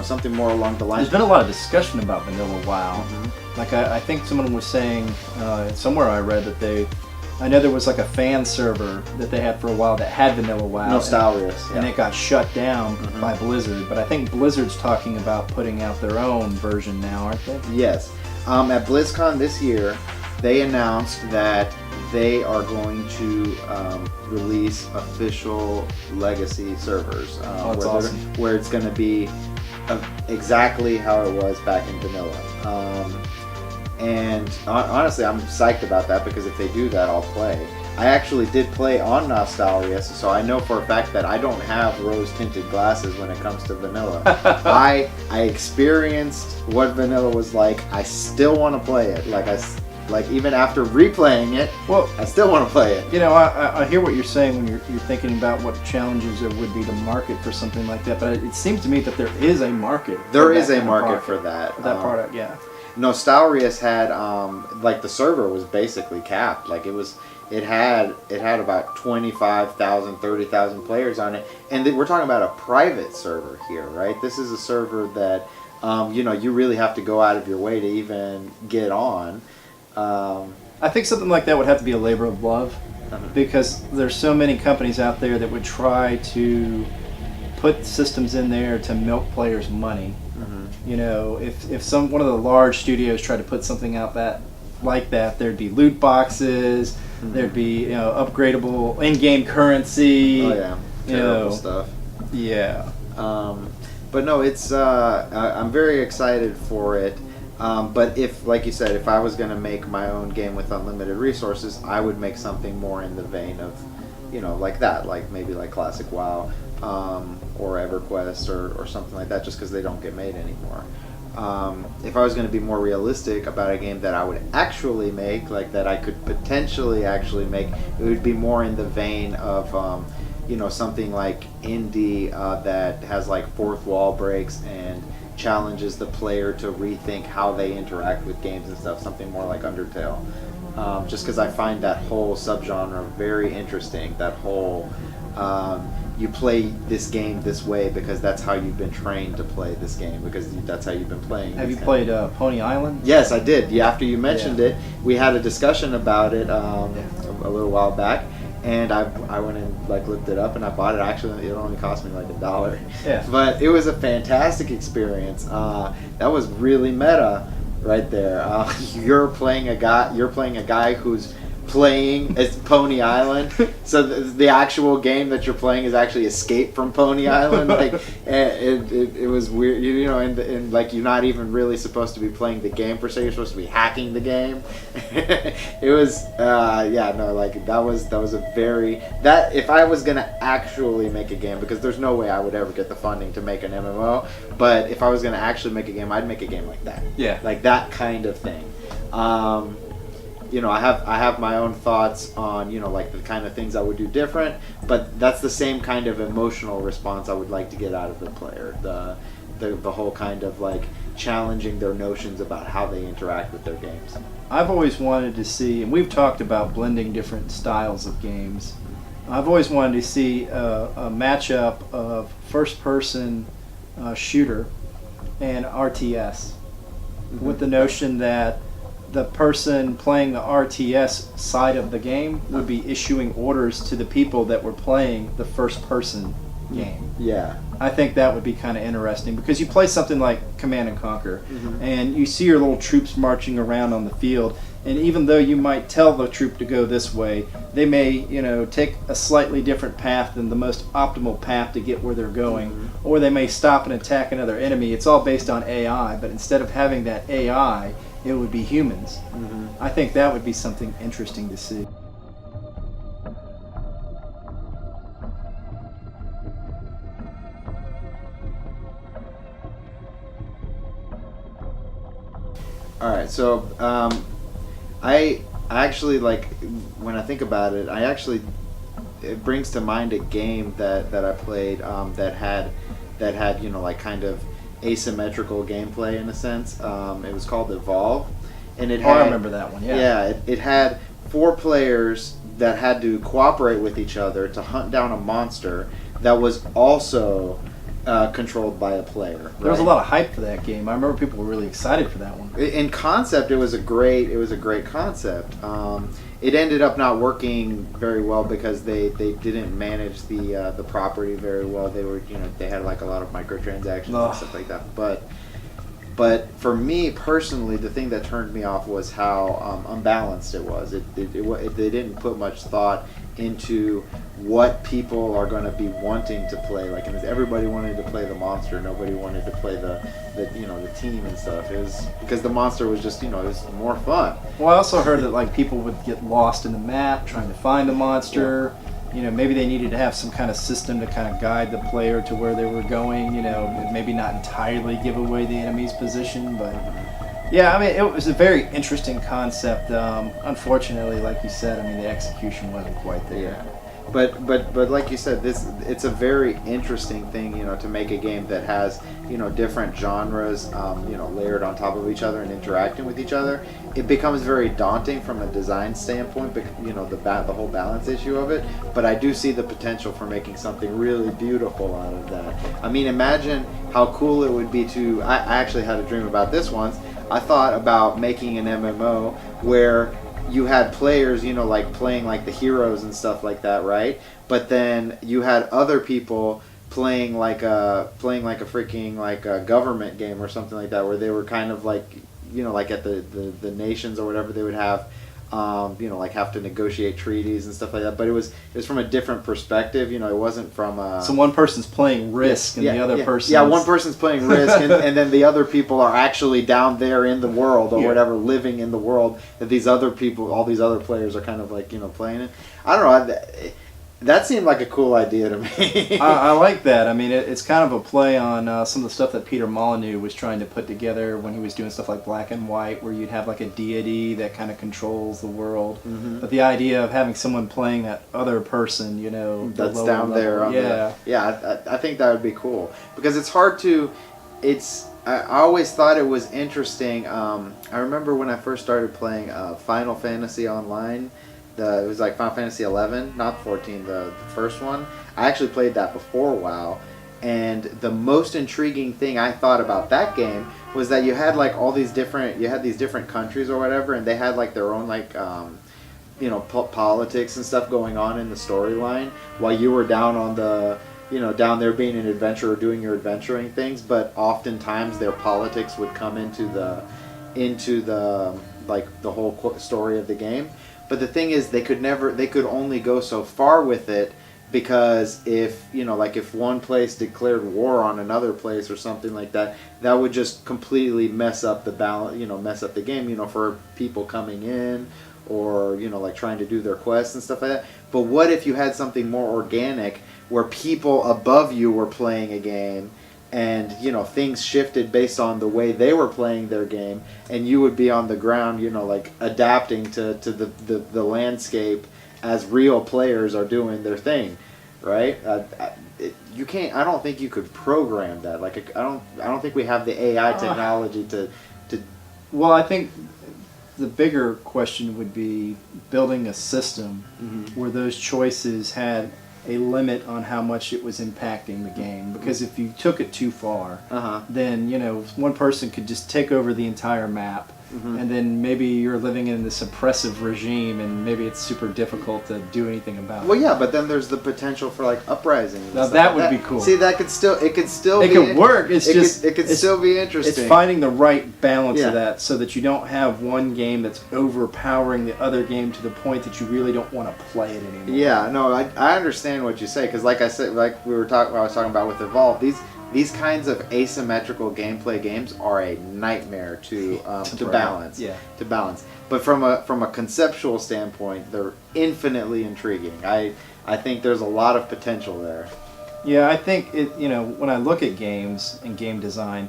Something more along the lines. There's been a lot of discussion about vanilla WoW. Like I think someone was saying somewhere I read that I know there was like a fan server that they had for a while that had vanilla WoW. Nostalrius. And it got shut down by Blizzard. But I think Blizzard's talking about putting out their own version now, aren't they? Yes. At BlizzCon this year, they announced that they are going to release official legacy servers where it's going to be exactly how it was back in vanilla. And honestly, I'm psyched about that because if they do that, I'll play. I actually did play on Nostalrius, so I know for a fact that I don't have rose-tinted glasses when it comes to vanilla. I experienced what vanilla was like. I still want to play it. Like even after replaying it, I still want to play it. I hear what you're saying when you're thinking about what challenges there would be to market for something like that. It seems to me that there is a market. There is a market for that. That product, yeah. Nostalrius had the server was basically capped. Like it had about 25,000, 30,000 players on it, and we're talking about a private server here, right? This is a server that you really have to go out of your way to even get on. I think something like that would have to be a labor of love, because there's so many companies out there that would try to put systems in there to milk players' money. You know, if one of the large studios tried to put something out like that, there'd be loot boxes, there'd be upgradable in-game currency. Oh yeah, terrible stuff. Yeah. But no, it's I'm very excited for it. But if, like you said, if I was going to make my own game with unlimited resources, I would make something more in the vein of, like that, like maybe like Classic WoW, or EverQuest or something like that, just because they don't get made anymore. If I was going to be more realistic about a game that I would actually make, like that I could potentially actually make, it would be more in the vein of, something like indie that has like fourth wall breaks and challenges the player to rethink how they interact with games and stuff, something more like Undertale. Just because I find that whole subgenre very interesting, that whole you play this game this way because that's how you've been trained to play this game, because that's how you've been playing. Have you played Pony Island? Yes, I did. Yeah, after you mentioned it, we had a discussion about it a little while back, and I went and like looked it up and I bought it. Actually, it only cost me like $1. Yeah. But it was a fantastic experience. That was really meta right there. You're playing a guy who's playing as Pony Island, so the actual game that you're playing is actually Escape from Pony Island. Like it was weird, and like you're not even really supposed to be playing the game per se. You're supposed to be hacking the game. It was like that was a very if I was gonna actually make a game, because there's no way I would ever get the funding to make an MMO, but if I was gonna actually make a game, I'd make a game like that. Yeah, like that kind of thing. I have my own thoughts on, like the kind of things I would do different, but that's the same kind of emotional response I would like to get out of the player. The whole kind of like challenging their notions about how they interact with their games. I've always wanted to see, and we've talked about blending different styles of games. I've always wanted to see a matchup of first-person shooter and RTS, with the notion that the person playing the RTS side of the game would be issuing orders to the people that were playing the first-person game. Yeah. I think that would be kind of interesting, because you play something like Command and Conquer, and you see your little troops marching around on the field, and even though you might tell the troop to go this way, they may, take a slightly different path than the most optimal path to get where they're going, or they may stop and attack another enemy. It's all based on AI, but instead of having that AI, it would be humans. I think that would be something interesting to see. All right, so I actually, like, when I think about it, it brings to mind a game that I played that had like kind of asymmetrical gameplay in a sense. It was called Evolve, and it had, I remember that one. Yeah. It had 4 players that had to cooperate with each other to hunt down a monster that was also controlled by a player. Right? There was a lot of hype for that game. I remember people were really excited for that one. In concept, it was a great concept. It ended up not working very well because they didn't manage the property very well. They were they had like a lot of microtransactions and stuff like that. But for me personally, the thing that turned me off was how unbalanced it was. They didn't put much thought into what people are going to be wanting to play. Like, everybody wanted to play the monster. Nobody wanted to play the team and stuff. It was because the monster was just it was more fun. Well, I also heard that like people would get lost in the map trying to find the monster. Maybe they needed to have some kind of system to kind of guide the player to where they were going. Maybe not entirely give away the enemy's position, but yeah, it was a very interesting concept. Unfortunately, like you said, the execution wasn't quite there. Yeah. But like you said, it's a very interesting thing, to make a game that has, different genres, layered on top of each other and interacting with each other. It becomes very daunting from a design standpoint, the whole balance issue of it. But I do see the potential for making something really beautiful out of that. Imagine how cool it would be to. I actually had a dream about this once. I thought about making an MMO where you had players, like playing like the heroes and stuff like that, right? But then you had other people playing like a freaking like a government game or something like that, where they were kind of like, you know, like at the nations or whatever, they would have, you know, like have to negotiate treaties and stuff like that. But it was from a different perspective. You know, it wasn't from so one person's playing Risk and the other person. one person's playing Risk, and then the other people are actually down there in the world or whatever, living in the world that these other people, all these other players are kind of like, you know, playing it. I don't know. That seemed like a cool idea to me. I like that. I mean, it's kind of a play on some of the stuff that Peter Molyneux was trying to put together when he was doing stuff like Black and White, where you'd have like a deity that kind of controls the world. Mm-hmm. But the idea of having someone playing that other person, you know, that's down there. I think that would be cool, because it's hard to. I always thought it was interesting. I remember when I first started playing Final Fantasy Online. It was like Final Fantasy 11, not 14, the first one. I actually played that before WoW, and the most intriguing thing I thought about that game was that you had like these different countries or whatever, and they had like their own like you know, politics and stuff going on in the storyline while you were down on the, you know, down there being an adventurer doing your adventuring things. But oftentimes their politics would come into the like the whole story of the game. But the thing is, they could only go so far with it, because if, you know, like if one place declared war on another place or something like that, that would just completely mess up the balance, you know, mess up the game, you know, for people coming in or, you know, like trying to do their quests and stuff like that. But what if you had something more organic where people above you were playing a game, and, you know, things shifted based on the way they were playing their game, and you would be on the ground, you know, like adapting to the landscape as real players are doing their thing, right? You can't. I don't think you could program that. Like, I don't think we have the AI technology to. Well, I think the bigger question would be building a system where those choices had a limit on how much it was impacting the game. Because if you took it too far, then, you know, one person could just take over the entire map, and then maybe you're living in this oppressive regime, and maybe it's super difficult to do anything about it. Well, yeah, but then there's the potential for like uprisings. Now that would be cool. See, it could still it could work. It could still be interesting. It's finding the right balance of that, so that you don't have one game that's overpowering the other game to the point that you really don't want to play it anymore. Yeah, no, I understand what you say, because like I said, like I was talking about with Evolve, these kinds of asymmetrical gameplay games are a nightmare to balance. Yeah. To balance. But from a conceptual standpoint, they're infinitely intriguing. I think there's a lot of potential there. Yeah, I think you know, when I look at games and game design,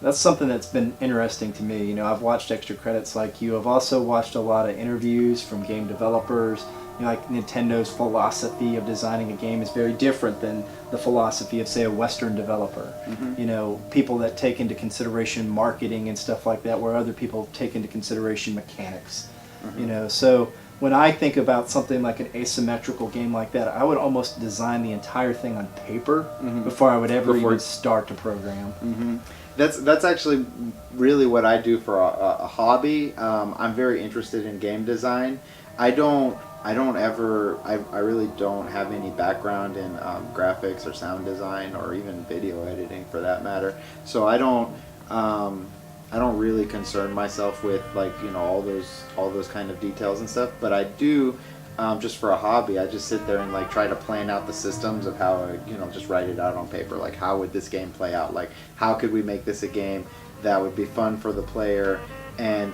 that's something that's been interesting to me. You know, I've watched Extra Credits like you. I've also watched a lot of interviews from game developers. You know, like Nintendo's philosophy of designing a game is very different than the philosophy of, say, a Western developer. You know, people that take into consideration marketing and stuff like that, where other people take into consideration mechanics. You know, so when I think about something like an asymmetrical game like that, I would almost design the entire thing on paper before I would ever even start to program. That's actually really what I do for a hobby. I'm very interested in game design. I really don't have any background in graphics or sound design or even video editing for that matter. So I don't really concern myself with, like, you know, all those kind of details and stuff. But I do, just for a hobby, I just sit there and like try to plan out the systems of how I, you know, just write it out on paper. Like, how would this game play out? Like, how could we make this a game that would be fun for the player and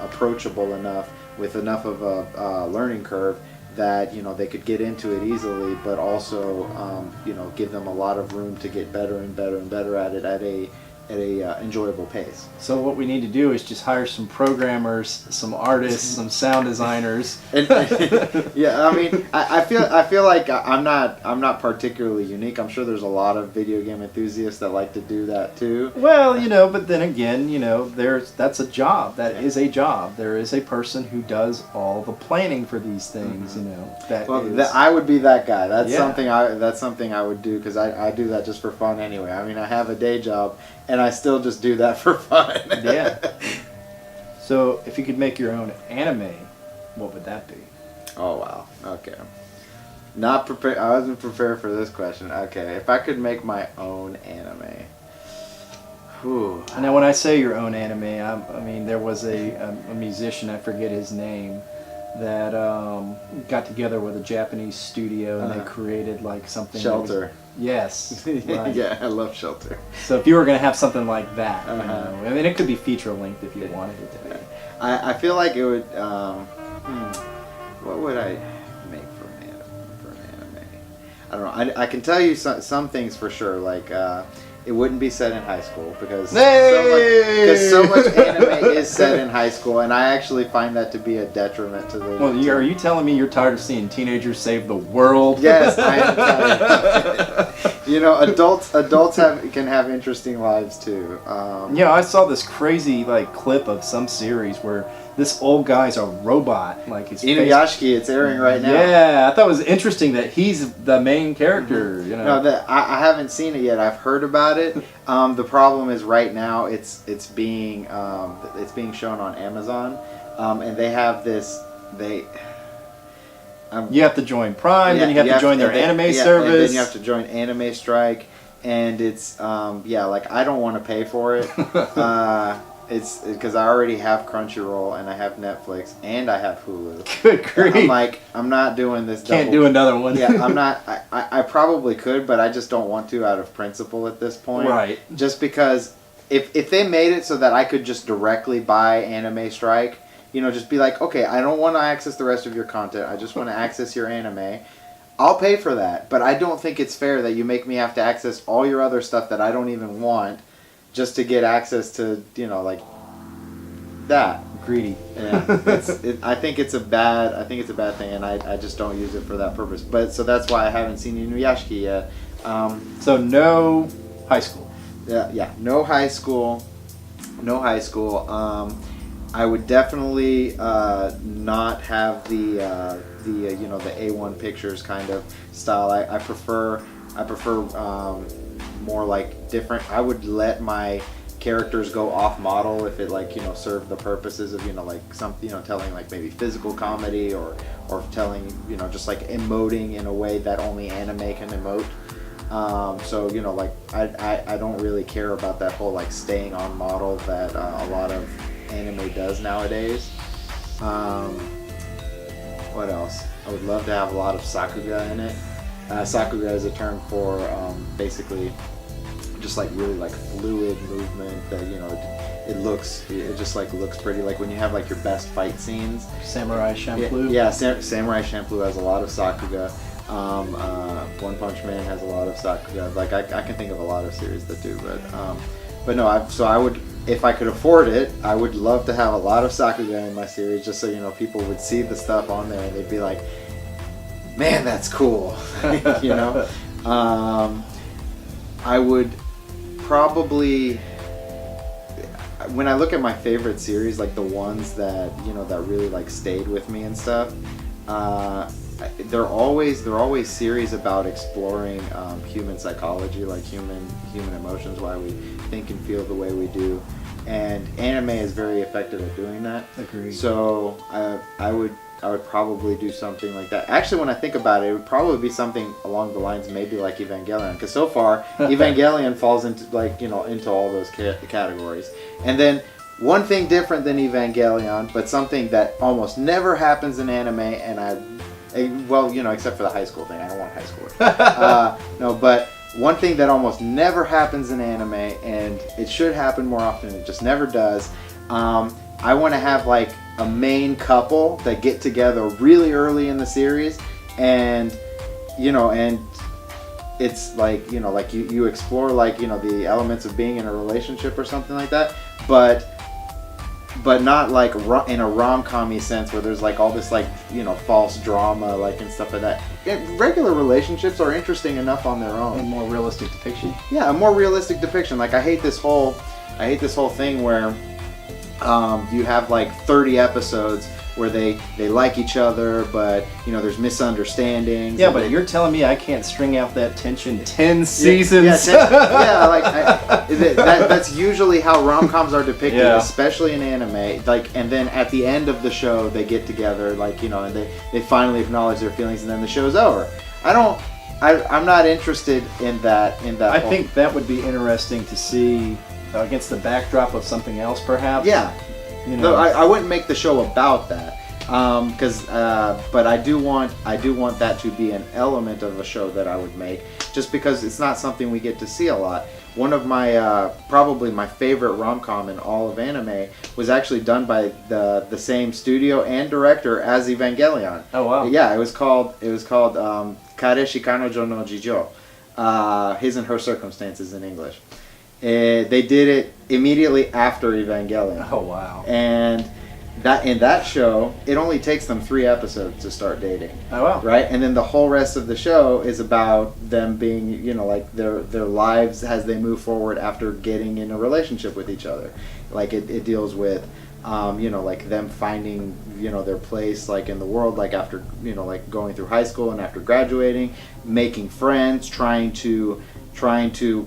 approachable enough, with enough of a learning curve that, you know, they could get into it easily, but also, you know, give them a lot of room to get better and better and better at it at a enjoyable pace. So what we need to do is just hire some programmers, some artists, some sound designers. Yeah, I mean, I feel like I'm not particularly unique. I'm sure there's a lot of video game enthusiasts that like to do that too. Well, you know, but then again, you know, that's a job. That is a job. There is a person who does all the planning for these things. You know, I would be that guy. That's something I would do, because I do that just for fun anyway. I mean, I have a day job, and I still just do that for fun. Yeah. So, if you could make your own anime, what would that be? Oh, wow. Okay. Not prepared. I wasn't prepared for this question. Okay, if I could make my own anime. Whew. Now, when I say your own anime, I mean there was a musician, I forget his name, that got together with a Japanese studio and they created like something. Shelter. Yes. Right. Yeah, I love Shelter. So if you were going to have something like that, you know, I mean, it could be feature length if you wanted it to be. I feel like it would. What would I make for an anime? I don't know. I can tell you some things for sure. Like it wouldn't be set in high school because so much anime is set in high school, and I actually find that to be a detriment to the. Well, are you telling me you're tired of seeing teenagers save the world? Yes, I am tired. You know, adults can have interesting lives too. Yeah, I saw this crazy like clip of some series where this old guy's a robot. Like his Inuyashiki, it's airing right now. Yeah, I thought it was interesting that he's the main character. You know, no, I haven't seen it yet. I've heard about it. The problem is right now it's being shown on Amazon, and they have this you have to join Prime, then you have to join their anime service. And then you have to join Anime Strike, and it's like I don't want to pay for it. It's because I already have Crunchyroll and I have Netflix and I have Hulu. Good grief! I'm not doing this. Can't do another one. Yeah, I'm not. I probably could, but I just don't want to out of principle at this point. Right. Just because if they made it so that I could just directly buy Anime Strike, you know, just be like, okay, I don't want to access the rest of your content. I just want to access your anime. I'll pay for that, but I don't think it's fair that you make me have to access all your other stuff that I don't even want just to get access to, you know, like that. Greedy. Yeah, I think it's a bad thing, and I just don't use it for that purpose. But so that's why I haven't seen Inuyashiki yet. So no high school. Yeah, no high school. I would definitely not have the A1 Pictures kind of style. I prefer more like different. I would let my characters go off model if it served the purposes of telling like maybe physical comedy or telling just like emoting in a way that only anime can emote. I don't really care about that whole like staying on model that a lot of anime does nowadays. What else? I would love to have a lot of sakuga in it. Sakuga is a term for basically just like really like fluid movement that it just like looks pretty, like when you have like your best fight scenes. Samurai Champloo. Yeah, Samurai Champloo has a lot of sakuga. One Punch Man has a lot of sakuga. Like I can think of a lot of series that do, but no. I would, if I could afford it, I would love to have a lot of sakuga in my series, just so people would see the stuff on there and they'd be like, man, that's cool. I would probably, when I look at my favorite series, like the ones that that really like stayed with me and stuff, they're always series about exploring human psychology, like human emotions, why we think and feel the way we do, and anime is very effective at doing that. Agreed. So I would probably do something like that. Actually, when I think about it, it would probably be something along the lines maybe like Evangelion, because so far Evangelion falls into into all those categories. And then one thing different than Evangelion, but something that almost never happens in anime, and except for the high school thing. I don't want high school. No, but one thing that almost never happens in anime, and it should happen more often, it just never does. I want to have like a main couple that get together really early in the series, and it's like like you explore like the elements of being in a relationship or something like that, but not like in a rom-com-y sense where there's like all this like false drama like and stuff like that. Regular relationships are interesting enough on their own. And more realistic depiction. Yeah, a more realistic depiction. Like I hate this whole thing where you have like 30 episodes where they like each other, but there's misunderstandings. Yeah, but you're telling me I can't string out that tension 10 seasons? That's usually how rom-coms are depicted, especially in anime. Like, and then at the end of the show, they get together, like and they finally acknowledge their feelings, and then the show's over. I'm not interested in that. I think that would be interesting to see against the backdrop of something else, perhaps. Yeah. You know, No, I wouldn't make the show about that. But I do want that to be an element of a show that I would make, just because it's not something we get to see a lot. One of my probably my favorite rom-com in all of anime was actually done by the same studio and director as Evangelion. Oh wow! Yeah, it was called Kareshi Kanojo no Jijo, His and Her Circumstances in English. They did it immediately after Evangelion. Oh wow! And in that show, it only takes them 3 episodes to start dating. Oh wow! Right, and then the whole rest of the show is about them being, like their lives as they move forward after getting in a relationship with each other. Like it deals with, like them finding, their place like in the world, like after, like going through high school and after graduating, making friends, trying to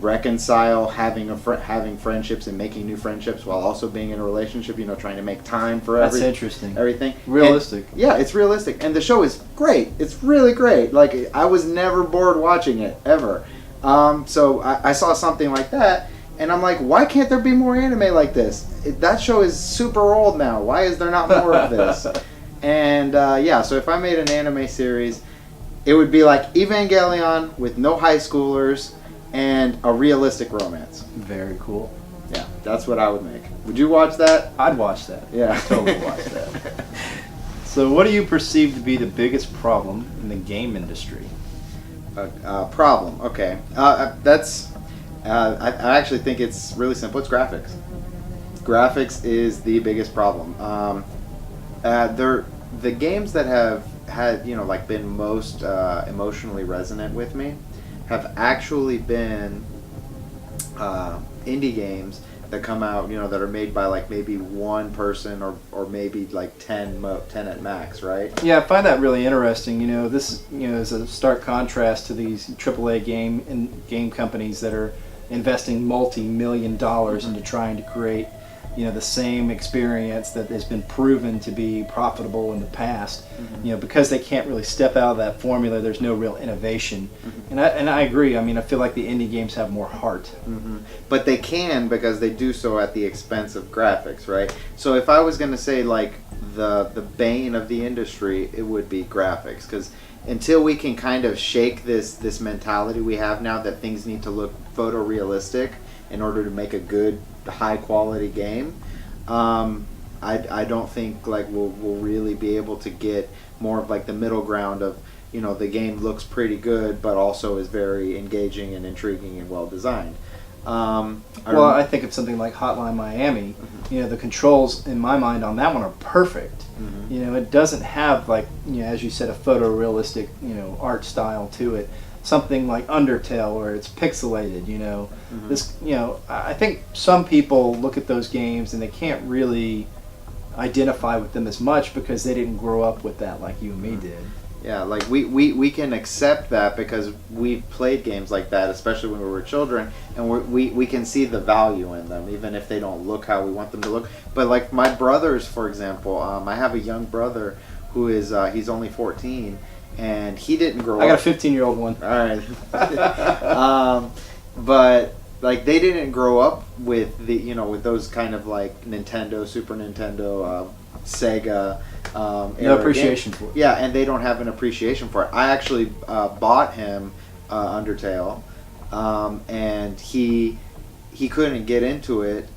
reconcile having friendships and making new friendships while also being in a relationship, trying to make time for interesting. Everything. Realistic. And, yeah, it's realistic. And the show is great. It's really great. Like, I was never bored watching it, ever. So I saw something like that, and I'm like, why can't there be more anime like this? That show is super old now. Why is there not more of this? And, so if I made an anime series, it would be like Evangelion with no high schoolers and a realistic romance. Very cool. Yeah, that's what I would make. Would you watch that? I'd watch that. Yeah. I'd totally watch that. So what do you perceive to be the biggest problem in the game industry? Problem. Okay. I actually think it's really simple. It's graphics. Graphics is the biggest problem. The games that have had, been most emotionally resonant with me have actually been indie games that come out, that are made by like maybe one person or maybe like 10 at max, right? Yeah, I find that really interesting. This is a stark contrast to these AAA game companies that are investing multi-million dollars into trying to create, the same experience that has been proven to be profitable in the past. Because they can't really step out of that formula, there's no real innovation. And I agree. I mean, I feel like the indie games have more heart. But they can, because they do so at the expense of graphics, right? So if I was going to say like the bane of the industry, it would be graphics, because until we can kind of shake this mentality we have now that things need to look photorealistic in order to make a good, high quality game, I don't think like we'll really be able to get more of like the middle ground of, the game looks pretty good but also is very engaging and intriguing and well designed. I think of something like Hotline Miami. The controls in my mind on that one are perfect. It doesn't have like, as you said, a photorealistic art style to it. Something like Undertale where it's pixelated, This, I think some people look at those games and they can't really identify with them as much because they didn't grow up with that like you and me did. Yeah, like we can accept that because we've played games like that, especially when we were children, and we can see the value in them, even if they don't look how we want them to look. But like my brothers, for example, I have a young brother who is he's only 14, and he didn't grow up. I got a 15-year-old one. All right. But like they didn't grow up with with those kind of like Nintendo, Super Nintendo, Sega. No appreciation for it. Yeah, and they don't have an appreciation for it. I actually bought him Undertale, and he couldn't get into it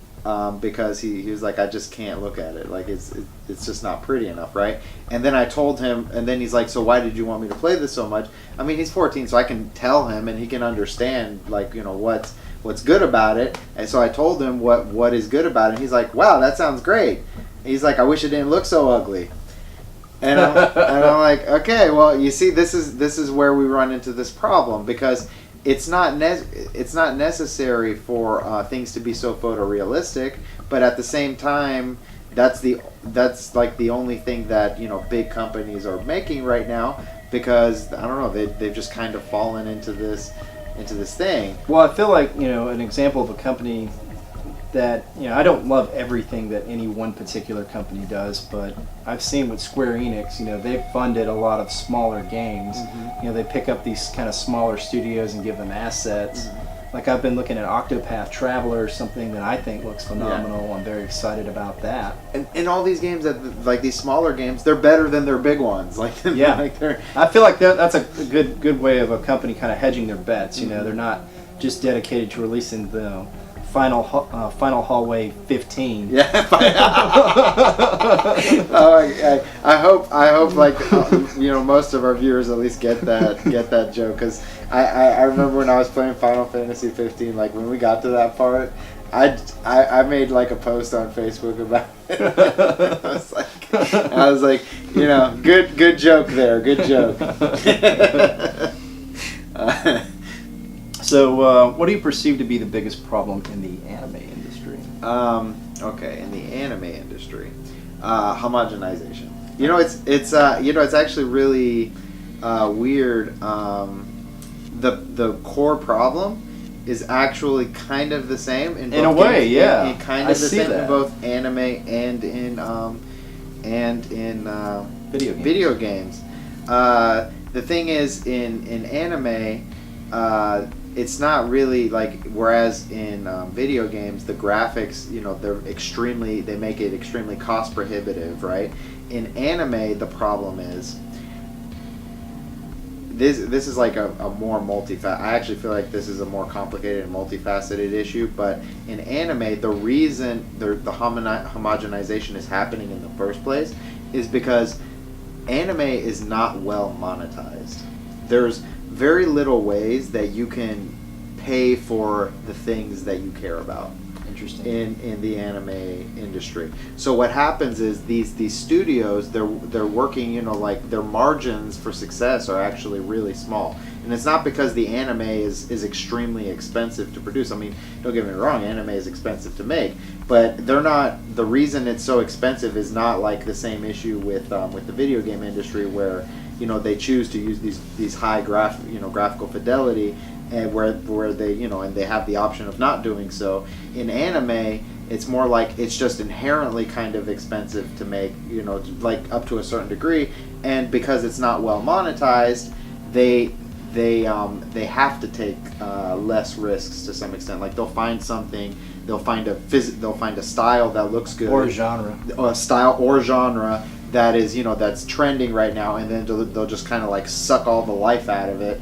because he was like, I just can't look at it. Like it's just not pretty enough, right? And then I told him, and then he's like, so why did you want me to play this so much? I mean, he's 14, so I can tell him, and he can understand like what's good about it. And so I told him what is good about it. And he's like, wow, that sounds great. And he's like, I wish it didn't look so ugly. And I'm like, okay, well, you see, this is where we run into this problem, because it's not necessary for things to be so photorealistic, but at the same time, that's like the only thing that big companies are making right now, because I don't know, they've just kind of fallen into this thing. Well, I feel like an example of a company that, I don't love everything that any one particular company does, but I've seen with Square Enix, they've funded a lot of smaller games. They pick up these kind of smaller studios and give them assets. Like I've been looking at Octopath Traveler, something that I think looks phenomenal. I'm very excited about that. And all these games that like these smaller games, they're better than their big ones. I feel like that's a good way of a company kind of hedging their bets. They're not just dedicated to releasing the Final Hallway 15. Yeah. I hope like most of our viewers at least get that joke, because I remember when I was playing Final Fantasy 15, like when we got to that part, I made like a post on Facebook about it. I was like, good joke there, good joke. So, what do you perceive to be the biggest problem in the anime industry? Okay, in the anime industry, homogenization. It's actually really weird. The core problem is actually kind of the same in a way, yeah. Kind of the same in both anime and in video games. The thing is, in anime, it's not really like, whereas in video games, the graphics, they make it extremely cost prohibitive, right? In anime, the problem is, this is like a more I actually feel like this is a more complicated and multifaceted issue, but in anime, the reason the homogenization is happening in the first place is because anime is not well monetized. There's very little ways that you can pay for the things that you care about. Interesting. In the anime industry. So what happens is these studios, they're working, like their margins for success are actually really small. And it's not because the anime is extremely expensive to produce. I mean, don't get me wrong, anime is expensive to make, but the reason it's so expensive is not like the same issue with the video game industry, where they choose to use these high graphical fidelity, and where they and they have the option of not doing so. In anime, it's more like it's just inherently kind of expensive to make, like up to a certain degree, and because it's not well monetized, they have to take less risks to some extent. Like they'll find something, they'll find a style that looks good, or a genre, that is that's trending right now, and then they'll just kind of like suck all the life out of it,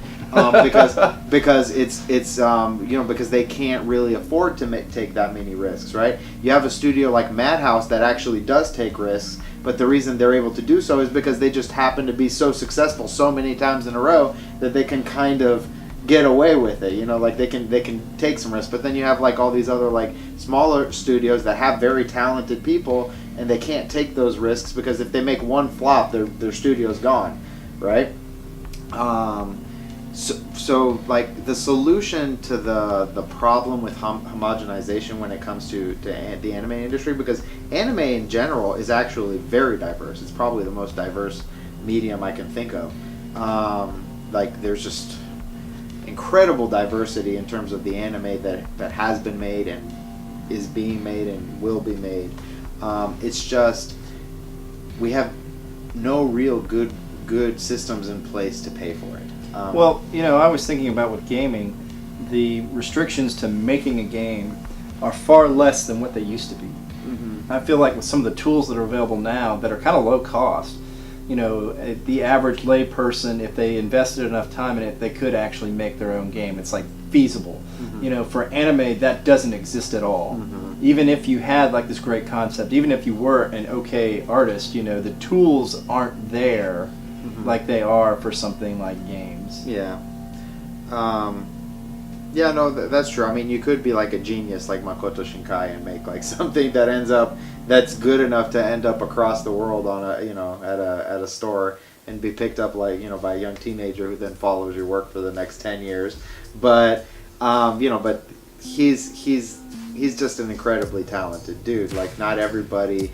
because it's because they can't really afford to take that many risks, right? You have a studio like Madhouse that actually does take risks, but the reason they're able to do so is because they just happen to be so successful so many times in a row that they can kind of get away with it, like they can take some risks. But then you have like all these other like smaller studios that have very talented people, and they can't take those risks because if they make one flop, their studio's gone, right? So like the solution to the problem with homogenization when it comes to the anime industry, because anime in general is actually very diverse. It's probably the most diverse medium I can think of. Like there's just incredible diversity in terms of the anime that has been made and is being made and will be made. It's just we have no real good systems in place to pay for it. Well, I was thinking about with gaming, the restrictions to making a game are far less than what they used to be. I feel like with some of the tools that are available now that are kind of low cost, the average lay person, if they invested enough time in it, they could actually make their own game. It's like feasible. For anime, that doesn't exist at all. Even if you had like this great concept, even if you were an okay artist, the tools aren't there like they are for something like games. Yeah. Yeah, no, that's true. I mean, you could be like a genius like Makoto Shinkai and make like something that's good enough to end up across the world on a at a store and be picked up like by a young teenager who then follows your work for the next 10 years. But but he's he's just an incredibly talented dude. Like, not everybody,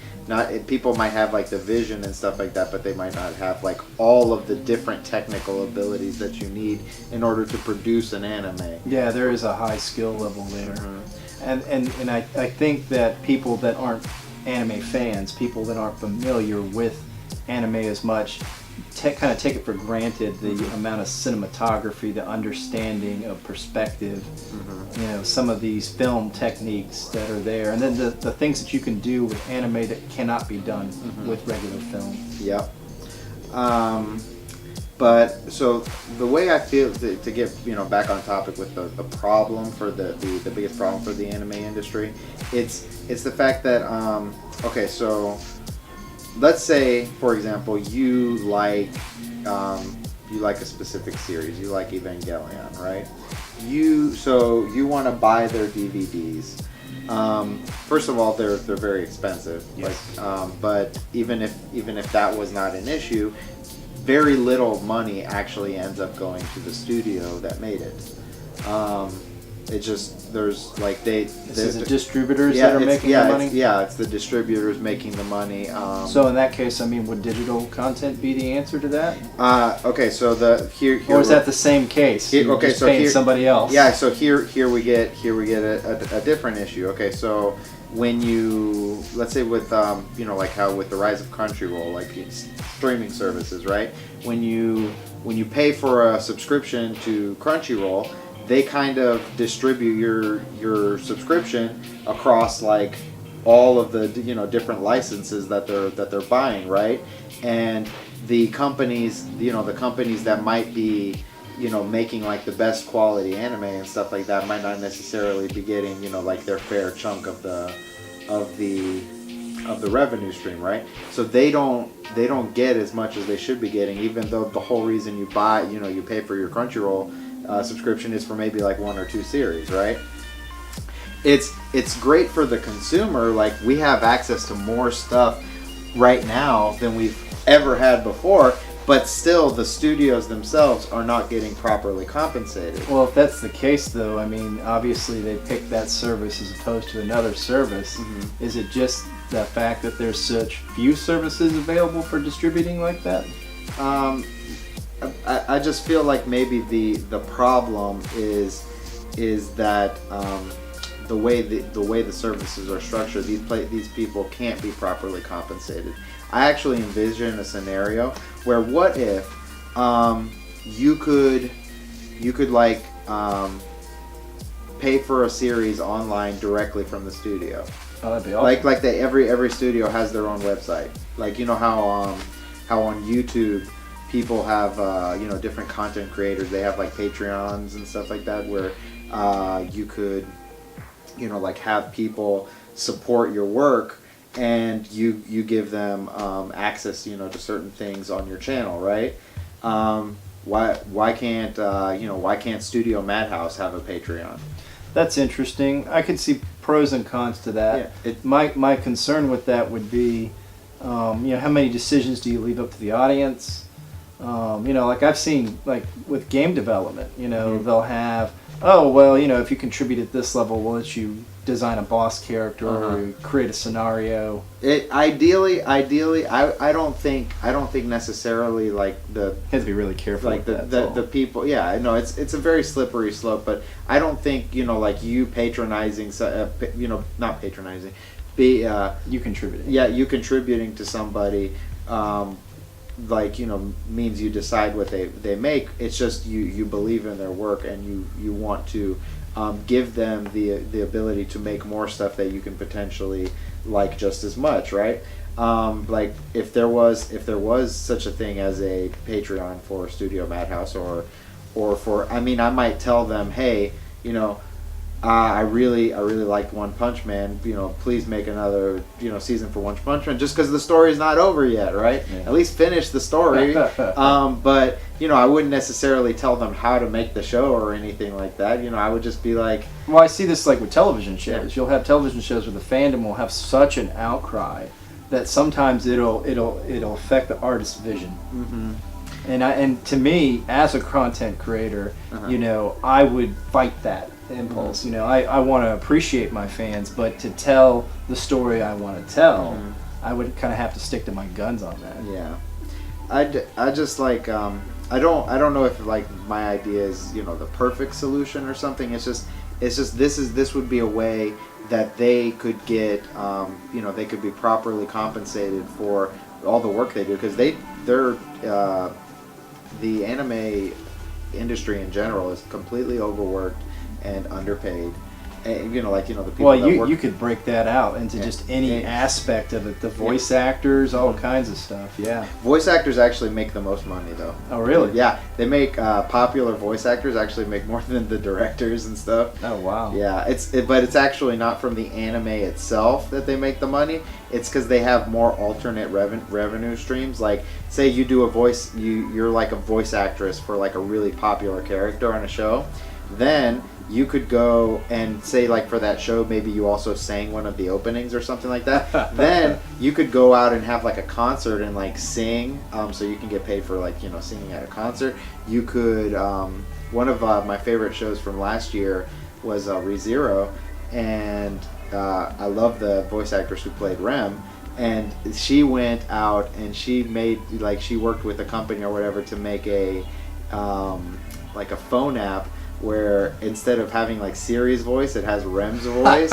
people might have like the vision and stuff like that, but they might not have like all of the different technical abilities that you need in order to produce an anime. Yeah, there is a high skill level there. And I think that people that aren't anime fans, people that aren't familiar with anime as much, kind of take it for granted, the amount of cinematography, the understanding of perspective, you know, some of these film techniques that are there, and then the things that you can do with anime that cannot be done with regular film. Yep. But so the way I feel to get, you know, back on topic with the problem for the biggest problem for the anime industry, it's the fact that okay, so let's say, for example, you like a specific series, you like Evangelion, right? So you want to buy their DVDs. First of all, they're very expensive. Yes. Like, but even if that was not an issue, very little money actually ends up going to the studio that made it. It just, there's like This is the distributors that are making the money? It's the distributors making the money. So in that case, I mean, would digital content be the answer to that? Okay, so here or is that the same case? You're just paying somebody else. Yeah, so here we get a different issue. Okay, so when you, let's say with you know, like how with the rise of Crunchyroll, like streaming services, right? When you pay for a subscription to Crunchyroll, they kind of distribute your subscription across like all of the, you know, different licenses that they're buying, right? And the companies, you know, the companies that might be, you know, making like the best quality anime and stuff like that might not necessarily be getting, you know, like their fair chunk of the revenue stream, right? So they don't get as much as they should be getting, even though the whole reason you buy, you know, you pay for your Crunchyroll subscription is for maybe like 1 or 2 series, right? It's great for the consumer. Like, we have access to more stuff right now than we've ever had before, but still the studios themselves are not getting properly compensated. Well, if that's the case, though, I mean, obviously they picked that service as opposed to another service. Is it just the fact that there's such few services available for distributing like that? I just feel like maybe the problem is that the way the services are structured, these people can't be properly compensated. I actually envision a scenario where, what if you could like pay for a series online directly from the studio. Oh, that'd be awesome. Like every studio has their own website. Like, you know how on YouTube people have you know, different content creators. They have like Patreons and stuff like that, where you could, you know, like have people support your work, and you give them access, you know, to certain things on your channel, right? Why can't Studio Madhouse have a Patreon? That's interesting. I could see pros and cons to that. Yeah, my concern with that would be, you know, how many decisions do you leave up to the audience? You know, like I've seen, like with game development, you know, they'll have, oh, well, you know, if you contribute at this level, we'll let you design a boss character or create a scenario. Ideally, I don't think necessarily like the. You have to be really careful. Like the people, yeah, I know it's a very slippery slope, but I don't think, you know, like you patronizing, you know, not patronizing, you contributing. Yeah, you contributing to somebody. Like, you know, means you decide what they make. It's just you believe in their work, and you want to give them the ability to make more stuff that you can potentially like just as much, right? Like if there was such a thing as a Patreon for Studio Madhouse, or for, I mean, I might tell them, hey, you know, I really liked One Punch Man. You know, please make another, you know, season for One Punch Man, just because the story's not over yet, right? Yeah. At least finish the story. But you know, I wouldn't necessarily tell them how to make the show or anything like that. You know, I would just be like, well, I see this like with television shows. Yeah. You'll have television shows where the fandom will have such an outcry that sometimes it'll affect the artist's vision. And to me, as a content creator, you know, I would fight that impulse. You know, I want to appreciate my fans, but to tell the story I want to tell, I would kind of have to stick to my guns on that. Yeah, I just like I don't know if like my idea is, you know, the perfect solution or something. It's just this would be a way that they could get you know, they could be properly compensated for all the work they do, because they're the anime industry in general is completely overworked and underpaid. And, you know, like, you know, the people well, that you work, you could break that out into just any aspect of it. The voice actors, all kinds of stuff. Yeah. voice actors actually make the most money though. Oh, really? Yeah, they make popular voice actors actually make more than the directors and stuff. Oh, wow. Yeah, but it's actually not from the anime itself that they make the money. It's because they have more alternate revenue streams. Like, say you do a voice, you're like a voice actress for like a really popular character on a show, then you could go and say, like, for that show, maybe you also sang one of the openings or something like that. Then you could go out and have like a concert and like sing, so you can get paid for, like, you know, singing at a concert. You could one of my favorite shows from last year was ReZero, and I love the voice actress who played Rem, and she went out and she made, like, she worked with a company or whatever to make a like a phone app where instead of having like Siri's voice, it has Rem's voice,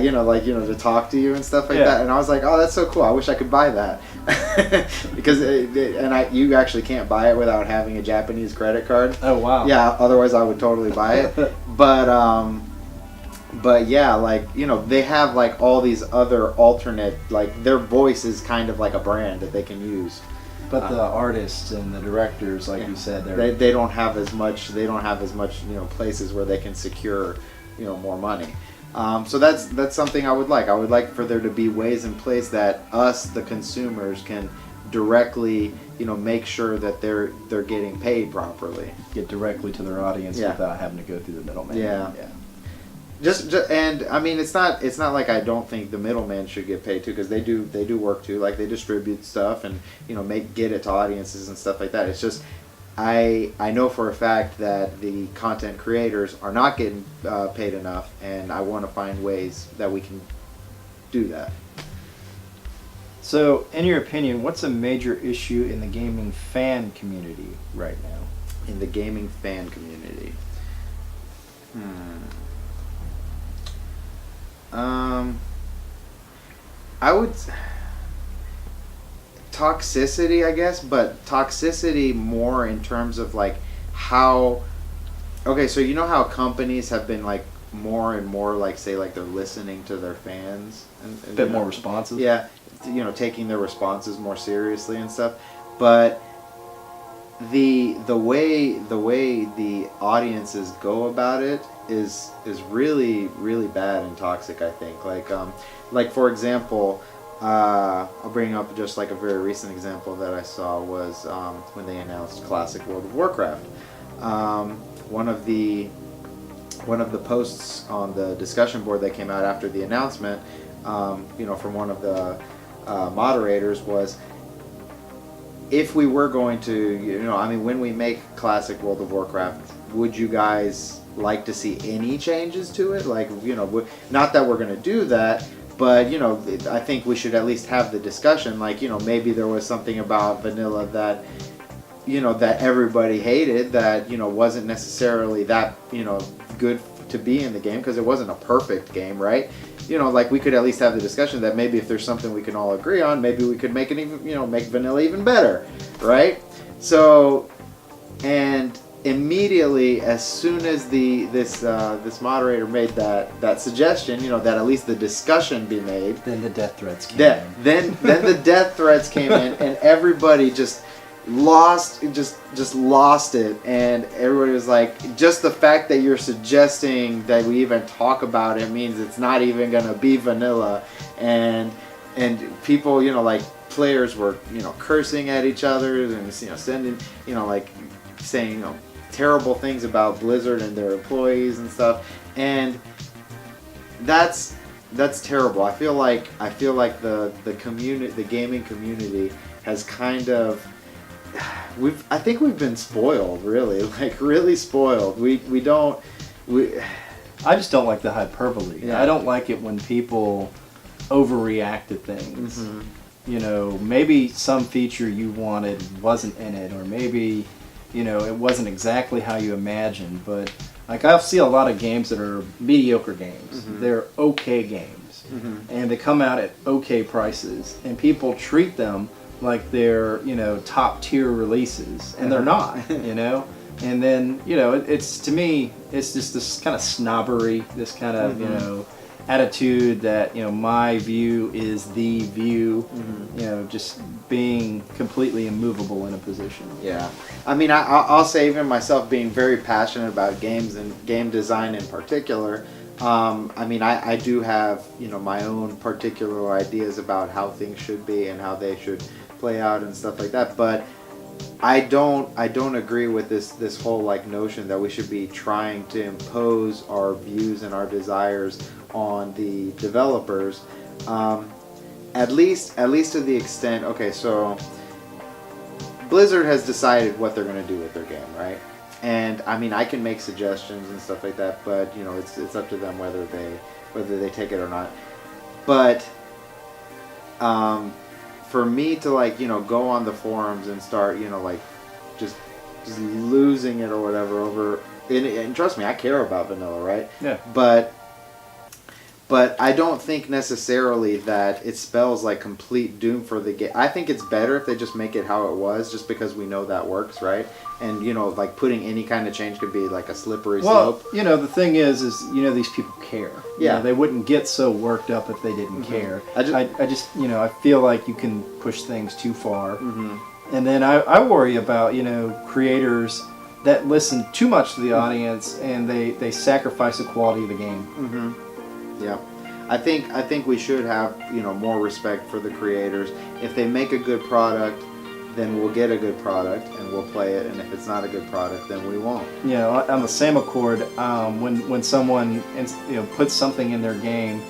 you know, like, you know, to talk to you and stuff like that. And I was like, oh, that's so cool. I wish I could buy that. Because you actually can't buy it without having a Japanese credit card. Oh, wow. Yeah, otherwise I would totally buy it. But yeah, like, you know, they have like all these other alternate, like, their voice is kind of like a brand that they can use. But the artists and the directors, like you said, they don't have as much. They don't have as much, you know, places where they can secure, you know, more money. So that's something I would like. I would like for there to be ways in place that us, the consumers, can directly, you know, make sure that they're getting paid properly. Get directly to their audience without having to go through the middleman. Yeah. Just and I mean, it's not like I don't think the middleman should get paid too, because they do work too. Like, they distribute stuff and, you know, get it to audiences and stuff like that. It's just I know for a fact that the content creators are not getting paid enough, and I want to find ways that we can do that. So, in your opinion, what's a major issue in the gaming fan community right now? In the gaming fan community. I would toxicity, I guess, but toxicity more in terms of like how. Okay, so you know how companies have been like more and more, like, say, like, they're listening to their fans and A bit more responsive. Yeah, you know, taking their responses more seriously and stuff, but the way the audiences go about it is really bad and toxic, I think. Like for example, I'll bring up just like a very recent example that I saw was when they announced Classic World of Warcraft. One of the posts on the discussion board that came out after the announcement, you know, from one of the moderators was, if we were going to, you know, I mean, when we make Classic World of Warcraft, would you guys like to see any changes to it? Like, you know, not that we're going to do that, but, you know, I think we should at least have the discussion. Like, you know, maybe there was something about vanilla that, you know, that everybody hated, that, you know, wasn't necessarily that, you know, good to be in the game, because it wasn't a perfect game, right? You know, like, we could at least have the discussion that maybe if there's something we can all agree on, maybe we could make it even, you know, make vanilla even better, right? So, and immediately, as soon as this moderator made that suggestion, you know, that at least the discussion be made, then the death threats came in. Then the death threats came in, and everybody just lost it, and everybody was like, just the fact that you're suggesting that we even talk about it means it's not even gonna be vanilla, and people, you know, like, players were, you know, cursing at each other and, you know, sending, you know, like, saying, you know, terrible things about Blizzard and their employees and stuff, and that's terrible. I feel like the community, the gaming community, has kind of, I think we've been spoiled, really, like, really spoiled. We don't, I just don't like the hyperbole. Yeah. I don't like it when people overreact to things. Mm-hmm. You know, maybe some feature you wanted wasn't in it, or maybe, you know, it wasn't exactly how you imagined. But like, I see a lot of games that are mediocre games. Mm-hmm. They're okay games, and they come out at okay prices, and people treat them like they're, you know, top tier releases, and they're not. You know. And then, you know, it's, to me, it's just this kind of snobbery, this kind of, you know, attitude that, you know, my view is the view, you know, just being completely immovable in a position. Yeah. I mean, I'll say, even myself being very passionate about games and game design in particular, I mean, I do have, you know, my own particular ideas about how things should be and how they should play out and stuff like that, but I don't agree with this whole like notion that we should be trying to impose our views and our desires on the developers. At least to the extent, okay, so Blizzard has decided what they're going to do with their game, right? And I mean, I can make suggestions and stuff like that, but you know, it's up to them whether they take it or not. But for me to, like, you know, go on the forums and start, you know, like just losing it or whatever over, and trust me, I care about vanilla, right? Yeah. But I don't think necessarily that it spells like complete doom for the game. I think it's better if they just make it how it was, just because we know that works, right? And, you know, like putting any kind of change could be like a slippery slope. Well, you know, the thing is, you know, these people care. You Yeah. know, they wouldn't get so worked up if they didn't care. I just, you know, I feel like you can push things too far. Mm-hmm. And then I worry about, you know, creators that listen too much to the audience, and they sacrifice the quality of the game. Mm-hmm. Yeah. I think we should have, you know, more respect for the creators. If they make a good product, then we'll get a good product and we'll play it. And if it's not a good product, then we won't. You know, on the same accord, when someone, you know, puts something in their game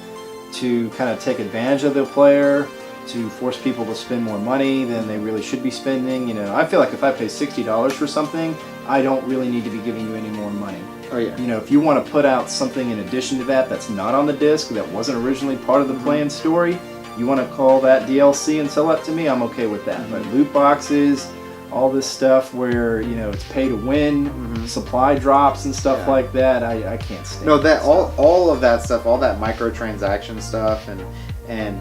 to kind of take advantage of the player, to force people to spend more money than they really should be spending, you know, I feel like if I pay $60 for something, I don't really need to be giving you any more money. Oh yeah. You know, if you want to put out something in addition to that that's not on the disc, that wasn't originally part of the planned story, you want to call that DLC and sell that to me, I'm okay with that. But loot boxes, all this stuff where, you know, it's pay to win, supply drops and stuff like that, I can't stand. No, that all of that stuff, all that microtransaction stuff, and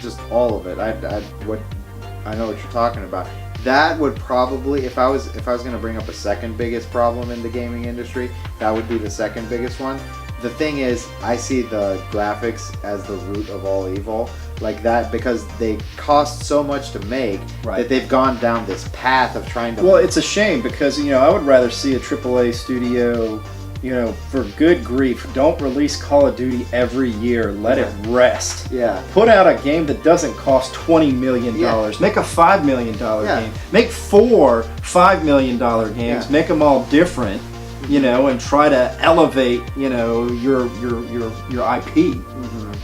just all of it. I know what you're talking about. That would probably, if I was going to bring up a second biggest problem in the gaming industry, that would be the second biggest one. The thing is, I see the graphics as the root of all evil, like that, because they cost so much to make that they've gone down this path of trying to. Well, it's a shame, because, you know, I would rather see a AAA studio, you know, for good grief, don't release Call of Duty every year. Let it rest. Yeah. Put out a game that doesn't cost $20 million. Make a $5 million game. Make 4 $5 million games. Make them all different, you know, and try to elevate, you know, your IP.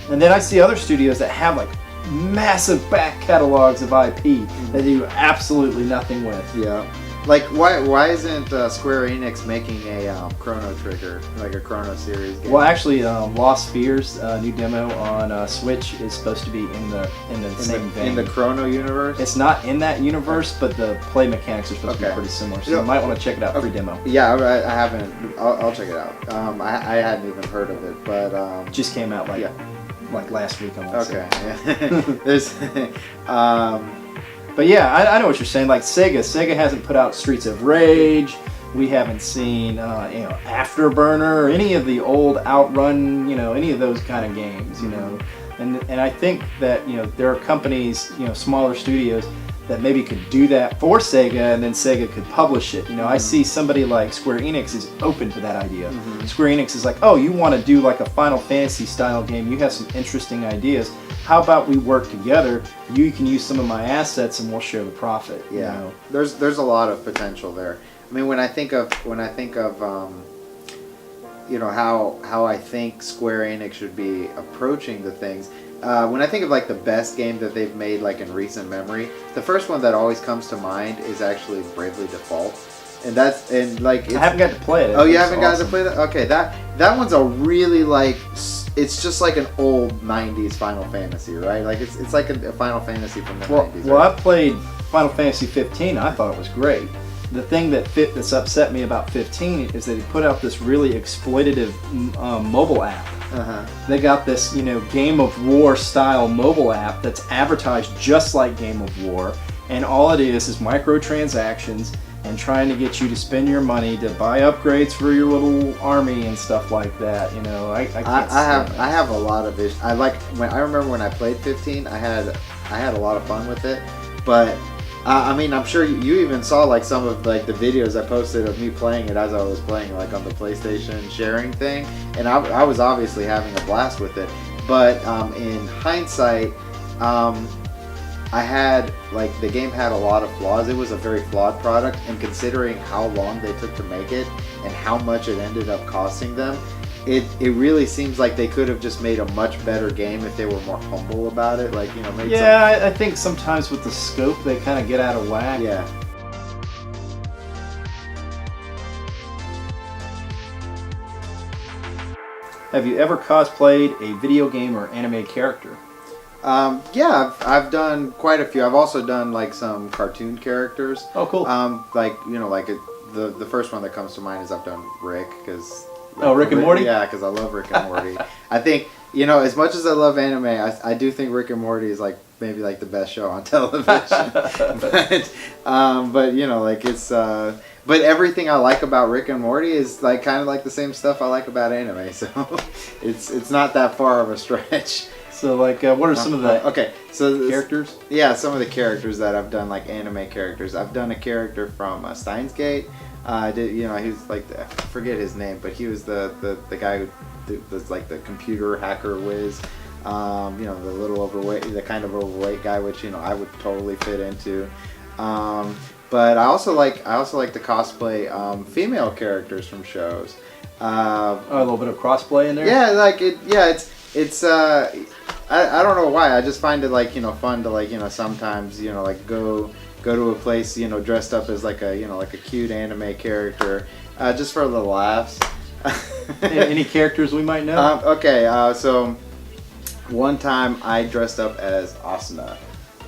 And then I see other studios that have like massive back catalogs of IP that they do absolutely nothing with. Yeah. Like, why isn't Square Enix making a Chrono Trigger, like a Chrono series game? Well, actually, Lost Spheres, new demo on Switch, is supposed to be in the same vein. In the Chrono universe? It's not in that universe, but the play mechanics are supposed to be pretty similar. So you might want to check it out, free demo. Yeah, I haven't. I'll check it out. I hadn't even heard of it, but just came out like last week. Okay. Yeah. There's. But yeah, I know what you're saying. Like Sega hasn't put out Streets of Rage. We haven't seen, you know, Afterburner, or any of the old Outrun, you know, any of those kind of games, you know. And I think that, you know, there are companies, you know, smaller studios that maybe could do that for Sega, and then Sega could publish it. You know, I see somebody like Square Enix is open to that idea. Square Enix is like, oh, you want to do like a Final Fantasy style game, you have some interesting ideas. How about we work together? You can use some of my assets and we'll share the profit. Yeah, you know? there's a lot of potential there. I mean, when I think of you know, how I think Square Enix should be approaching the things. When I think of like the best game that they've made like in recent memory, the first one that always comes to mind is actually Bravely Default. and like I haven't got to play it. Oh, you haven't gotten to play that? Okay, that one's a really like it's just like an old 90s Final Fantasy, right? Like it's like a Final Fantasy from the 90s. Well, right? I played Final Fantasy 15. I thought it was great. The thing that's upset me about 15 is that he put out this really exploitative mobile app. They got this, Game of War style mobile app that's advertised just like Game of War, and all it is microtransactions and trying to get you to spend your money to buy upgrades for your little army and stuff like that. I can't I have a lot of issues. I remember when I played 15, I had a lot of fun with it, but I mean, I'm sure you even saw like some of like the videos I posted of me playing it as I was playing like on the PlayStation sharing thing, and I was obviously having a blast with it. But in hindsight, I had like the game had a lot of flaws. It was a very flawed product, and considering how long they took to make it and how much it ended up costing them, it really seems like they could have just made a much better game if they were more humble about it. Like, I think sometimes with the scope they kind of get out of whack. Yeah. Have you ever cosplayed a video game or anime character? Yeah, I've done quite a few. I've also done like some cartoon characters. Oh, cool. The first one that comes to mind is I've done Rick because. Rick and Morty? Yeah, because I love Rick and Morty. I think, as much as I love anime, I do think Rick and Morty is like maybe like the best show on television. But everything I like about Rick and Morty is like kind of like the same stuff I like about anime. So it's not that far of a stretch. So like, what are some of the characters? Yeah, some of the characters that I've done, like anime characters. I've done a character from Steins Gate. I did, he was like, I forget his name, but he was the guy who was like the computer hacker whiz. The little overweight, the kind of overweight guy, which I would totally fit into. But I also like to cosplay female characters from shows. A little bit of crossplay in there. Yeah, like it. Yeah, it's. I don't know why. I just find it like fun to like sometimes like go to a place dressed up as like a cute anime character just for the laughs. Any characters we might know? So one time I dressed up as Asuna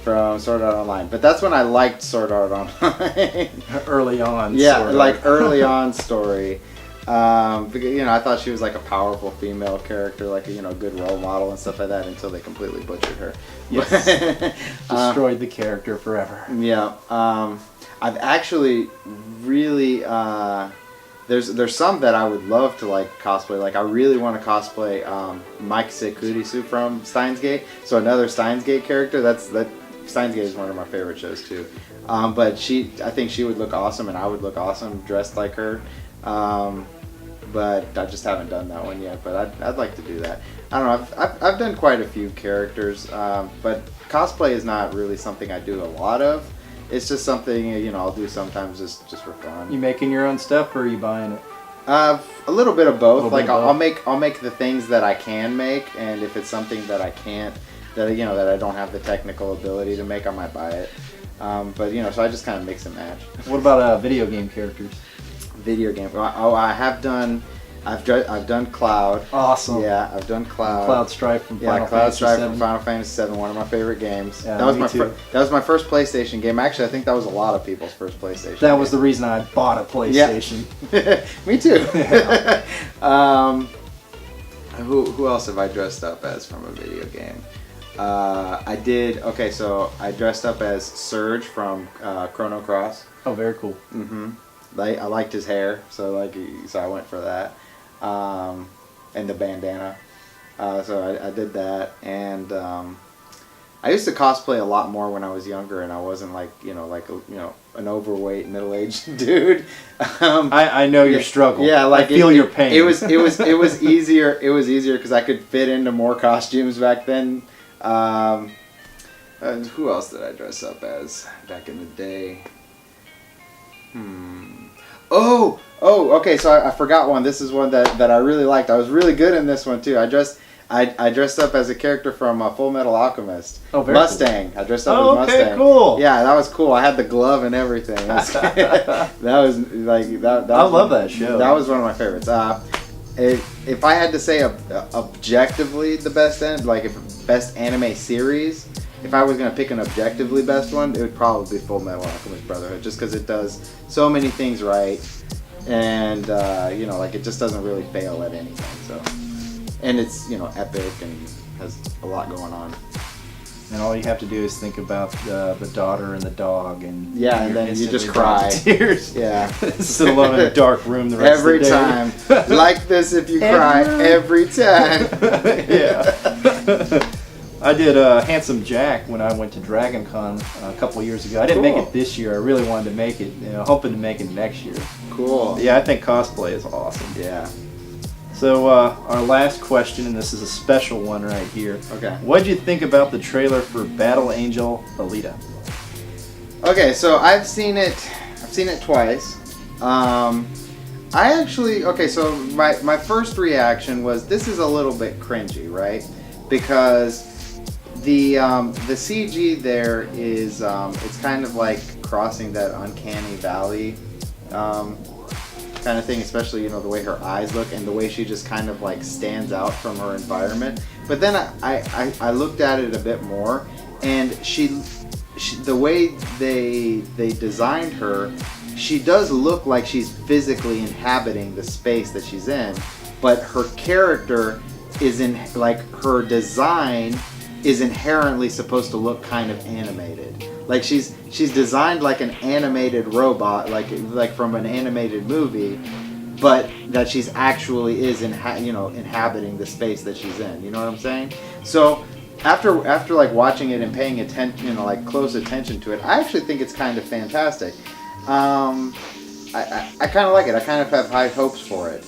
from Sword Art Online, but that's when I liked Sword Art Online. Early on. Yeah, like early on story. Because, I thought she was like a powerful female character, like a good role model and stuff like that, until they completely butchered her. Yes. Destroyed the character forever. Yeah. I've actually really there's some that I would love to like cosplay. Like I really want to cosplay Mike Sekurisu from Steins Gate. So another Steins Gate character. That Steins Gate is one of my favorite shows too. But I think she would look awesome, and I would look awesome dressed like her. But I just haven't done that one yet. But I'd like to do that. I don't know. I've done quite a few characters, but cosplay is not really something I do a lot of. It's just something I'll do sometimes just for fun. You making your own stuff, or are you buying it? A little bit of both. I'll make the things that I can make, and if it's something that I can't, that I don't have the technical ability to make, I might buy it. But so I just kind of mix and match. What about video game characters? Video game. Oh, I've done Cloud. Awesome. Yeah, I've done Cloud. Cloud Strife from Final Fantasy VII. From Final Fantasy VII, one of my favorite games. Yeah, that was my first PlayStation game. Actually, I think that was a lot of people's first PlayStation. That was the reason I bought a PlayStation. Yeah. Me too. Who else have I dressed up as from a video game? I did. Okay, so I dressed up as Surge from Chrono Cross. Oh, very cool. Mm-hmm. I liked his hair, so I went for that, and the bandana. So I did that, and I used to cosplay a lot more when I was younger, and I wasn't an overweight middle-aged dude. I know your struggle. Yeah, I feel your pain. It was easier. It was easier because I could fit into more costumes back then. And who else did I dress up as back in the day? Oh, okay, so I forgot one. This is one that I really liked. I was really good in this one too. I I dressed up as a character from Full Metal Alchemist. Oh, very Mustang. Cool. I dressed up as Mustang. Okay, cool. Yeah, that was cool. I had the glove and everything. That was like that. I love that show. That was one of my favorites. If I had to say objectively the best best anime series, if I was gonna pick an objectively best one, it would probably be Full Metal Alchemist Brotherhood, just because it does so many things right, and like it just doesn't really fail at anything. So. And it's, epic and has a lot going on. And all you have to do is think about the daughter and the dog, and yeah, and then you just cry. Tears. Yeah. Sit alone in a dark room the rest every of the day. time. Like this if you cry every time. Yeah. I did Handsome Jack when I went to Dragon Con a couple years ago. I didn't make it this year. I really wanted to make it, hoping to make it next year. Cool. But yeah, I think cosplay is awesome. Yeah. So our last question, and this is a special one right here. Okay. What did you think about the trailer for Battle Angel Alita? Okay, so I've seen it twice. So my first reaction was, this is a little bit cringy, right? Because the CG there is it's kind of like crossing that uncanny valley kind of thing, especially the way her eyes look and the way she just kind of like stands out from her environment. But then I looked at it a bit more, and she the way they designed her, she does look like she's physically inhabiting the space that she's in, but her character is her design is inherently supposed to look kind of animated. Like she's designed like an animated robot, like from an animated movie, but that she's actually is inhabiting the space that she's in. You know what I'm saying? So after like watching it and paying attention, like close attention to it, I actually think it's kind of fantastic. I kind of like it. I kind of have high hopes for it.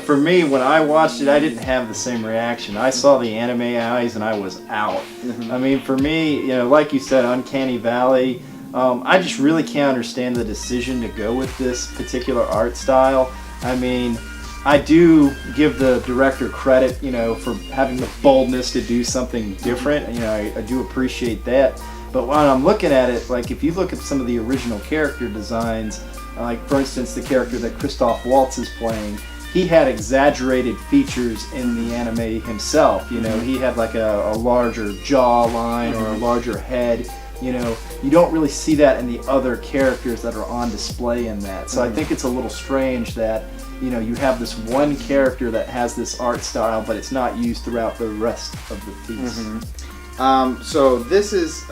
For me, when I watched it, I didn't have the same reaction. I saw the anime eyes and I was out. Mm-hmm. I mean, for me, like you said, Uncanny Valley, I just really can't understand the decision to go with this particular art style. I mean, I do give the director credit, for having the boldness to do something different. I do appreciate that. But when I'm looking at it, like if you look at some of the original character designs, like for instance, the character that Christoph Waltz is playing, he had exaggerated features in the anime himself. He had like a larger jawline or a larger head. You don't really see that in the other characters that are on display in that. So I think it's a little strange that, you have this one character that has this art style, but it's not used throughout the rest of the piece. Mm-hmm. So this is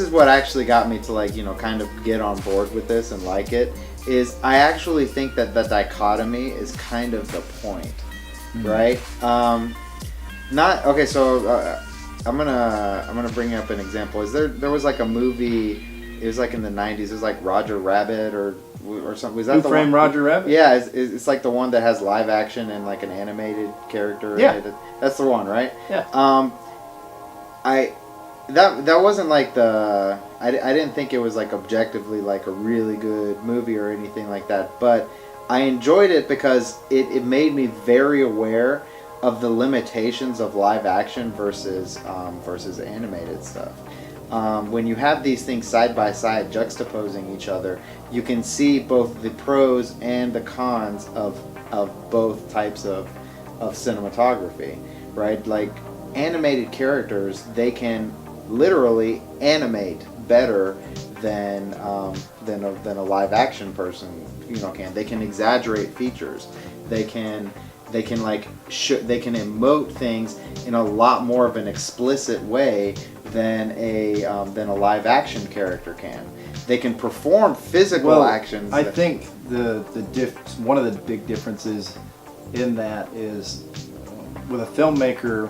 what actually got me to kind of get on board with this and like it. Is I actually think that the dichotomy is kind of the point, right? Not okay. So I'm gonna bring up an example. There was like a movie? It was like in the '90s. It was like Roger Rabbit or something. Was that Who Framed Roger Rabbit? Yeah, it's like the one that has live action and like an animated character. Yeah, that's the one, right? Yeah. That wasn't like I didn't think it was like objectively like a really good movie or anything like that, but I enjoyed it because it made me very aware of the limitations of live action versus animated stuff. When you have these things side by side juxtaposing each other, you can see both the pros and the cons of both types of cinematography, right? Like animated characters, they can literally animate better than a live action person can. They can exaggerate features. They can emote things in a lot more of an explicit way than a live action character can. They can perform physical actions. I think one of the big differences in that is with a filmmaker,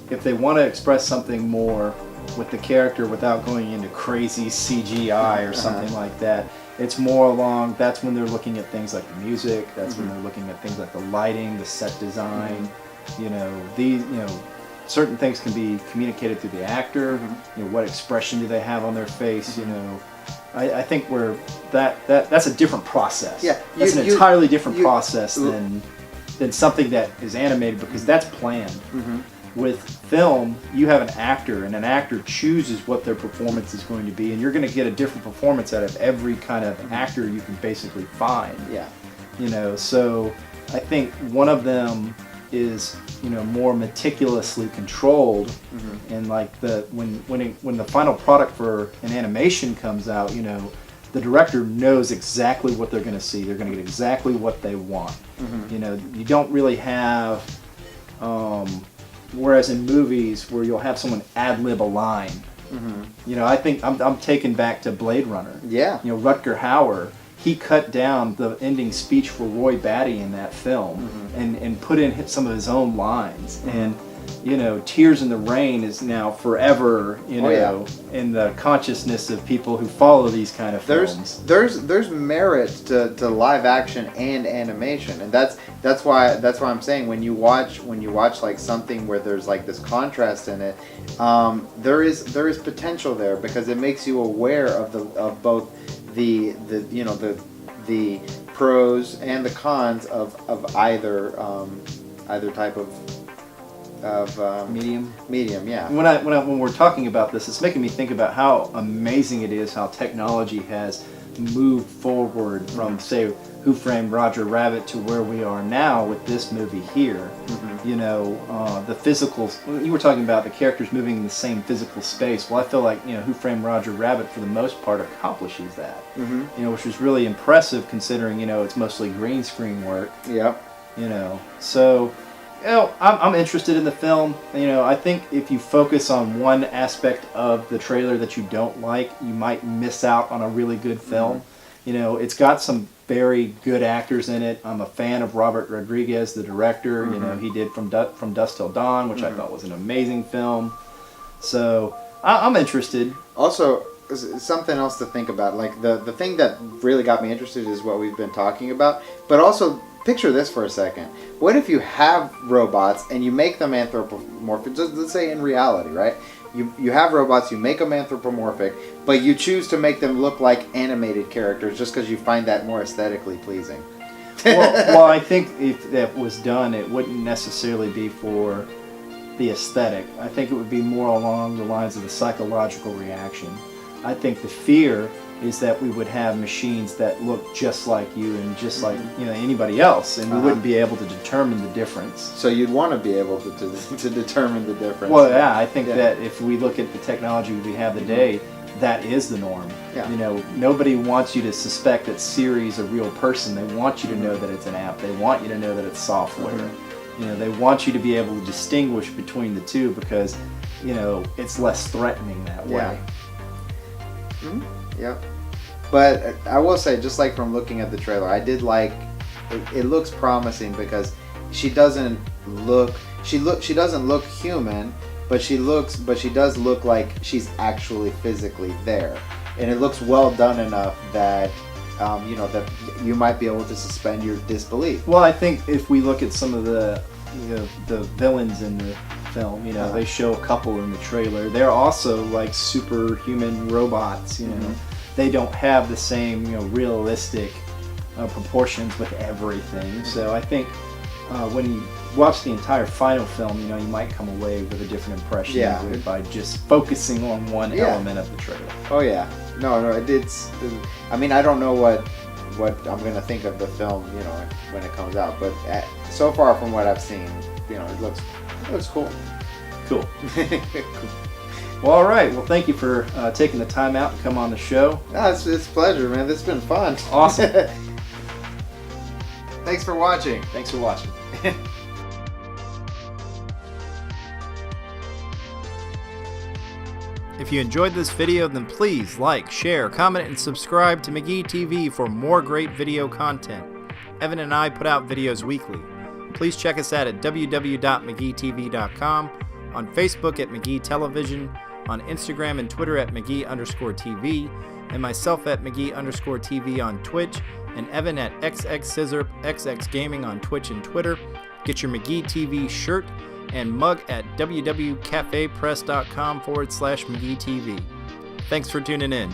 if they want to express something more with the character without going into crazy CGI or something like that, it's more along, that's when they're looking at things like the music, that's when they're looking at things like the lighting, the set design, certain things can be communicated through the actor, what expression do they have on their face, I think that's a different process. Yeah, that's an entirely different process than something that is animated, because that's planned. Mm-hmm. With film, you have an actor, and an actor chooses what their performance is going to be, and you're going to get a different performance out of every kind of actor you can basically find. Yeah. You know, so I think one of them is, you know, more meticulously controlled, and like when the final product for an animation comes out, you know, the director knows exactly what they're going to see. They're going to get exactly what they want. You know, you don't really have, whereas in movies where you'll have someone ad-lib a line. You know, I think I'm taken back to Blade Runner. Yeah. You know, Rutger Hauer, he cut down the ending speech for Roy Batty in that film and put in some of his own lines. And, you know, Tears in the Rain is now forever, you know, in the consciousness of people who follow these kind of films. There's merit to live action and animation, and that's why I'm saying when you watch like something where there's like this contrast in it, there is potential there, because it makes you aware of both the you know the pros and the cons of either type of medium, yeah. When we're talking about this, it's making me think about how amazing it is how technology has moved forward from, say, Who Framed Roger Rabbit to where we are now with this movie here. You know, the physical. You were talking about the characters moving in the same physical space. Well, I feel like, you know, Who Framed Roger Rabbit for the most part accomplishes that. You know, which is really impressive considering, you know, it's mostly green screen work. Yep. You know, so. You know, I'm interested in the film. You know, I think if you focus on one aspect of the trailer that you don't like, you might miss out on a really good film. You know, it's got some very good actors in it. I'm a fan of Robert Rodriguez, the director. You know, he did From Dusk Till Dawn, which I thought was an amazing film. So I'm interested. Also, something else to think about. Like the thing that really got me interested is what we've been talking about, but also. Picture this for a second. What if you have robots and you make them anthropomorphic? Just let's say in reality, right? You have robots, you make them anthropomorphic, but you choose to make them look like animated characters just because you find that more aesthetically pleasing. well, I think if that was done, it wouldn't necessarily be for the aesthetic. I think it would be more along the lines of the psychological reaction. I think the fear is that we would have machines that look just like you and just like, you know, anybody else, and we wouldn't be able to determine the difference. So you'd want to be able to determine the difference. Well, yeah, I think that if we look at the technology we have today, that is the norm. Yeah. You know, nobody wants you to suspect that Siri's a real person. They want you to know that it's an app. They want you to know that it's software. You know, they want you to be able to distinguish between the two because, you know, it's less threatening that way. Yep. But I will say, just like from looking at the trailer, I did like it looks promising because she doesn't look human, but she does look like she's actually physically there, and it looks well done enough that you know, that you might be able to suspend your disbelief. Well, I think if we look at some of the villains in the film, you know, they show a couple in the trailer. They're also like superhuman robots, you know. They don't have the same, you know, realistic proportions with everything. So I think when you watch the entire final film, you know, you might come away with a different impression by just focusing on one element of the trailer. Oh yeah, no, it's. I mean, I don't know what I'm gonna think of the film, you know, when it comes out, but so far from what I've seen, you know, it looks cool. Cool. Well, all right. Well, thank you for taking the time out to come on the show. No, it's a pleasure, man. This has been fun. Awesome. Thanks for watching. Thanks for watching. If you enjoyed this video, then please like, share, comment, and subscribe to McGeeTV for more great video content. Evan and I put out videos weekly. Please check us out at www.McGeeTV.com, on Facebook at McGee Television, on Instagram and Twitter at McGee_TV, and myself at McGee_TV on Twitch, and Evan at XXScissorp, XX Gaming on Twitch and Twitter. Get your McGeeTV shirt and mug at www.cafepress.com/McGeeTV. Thanks for tuning in.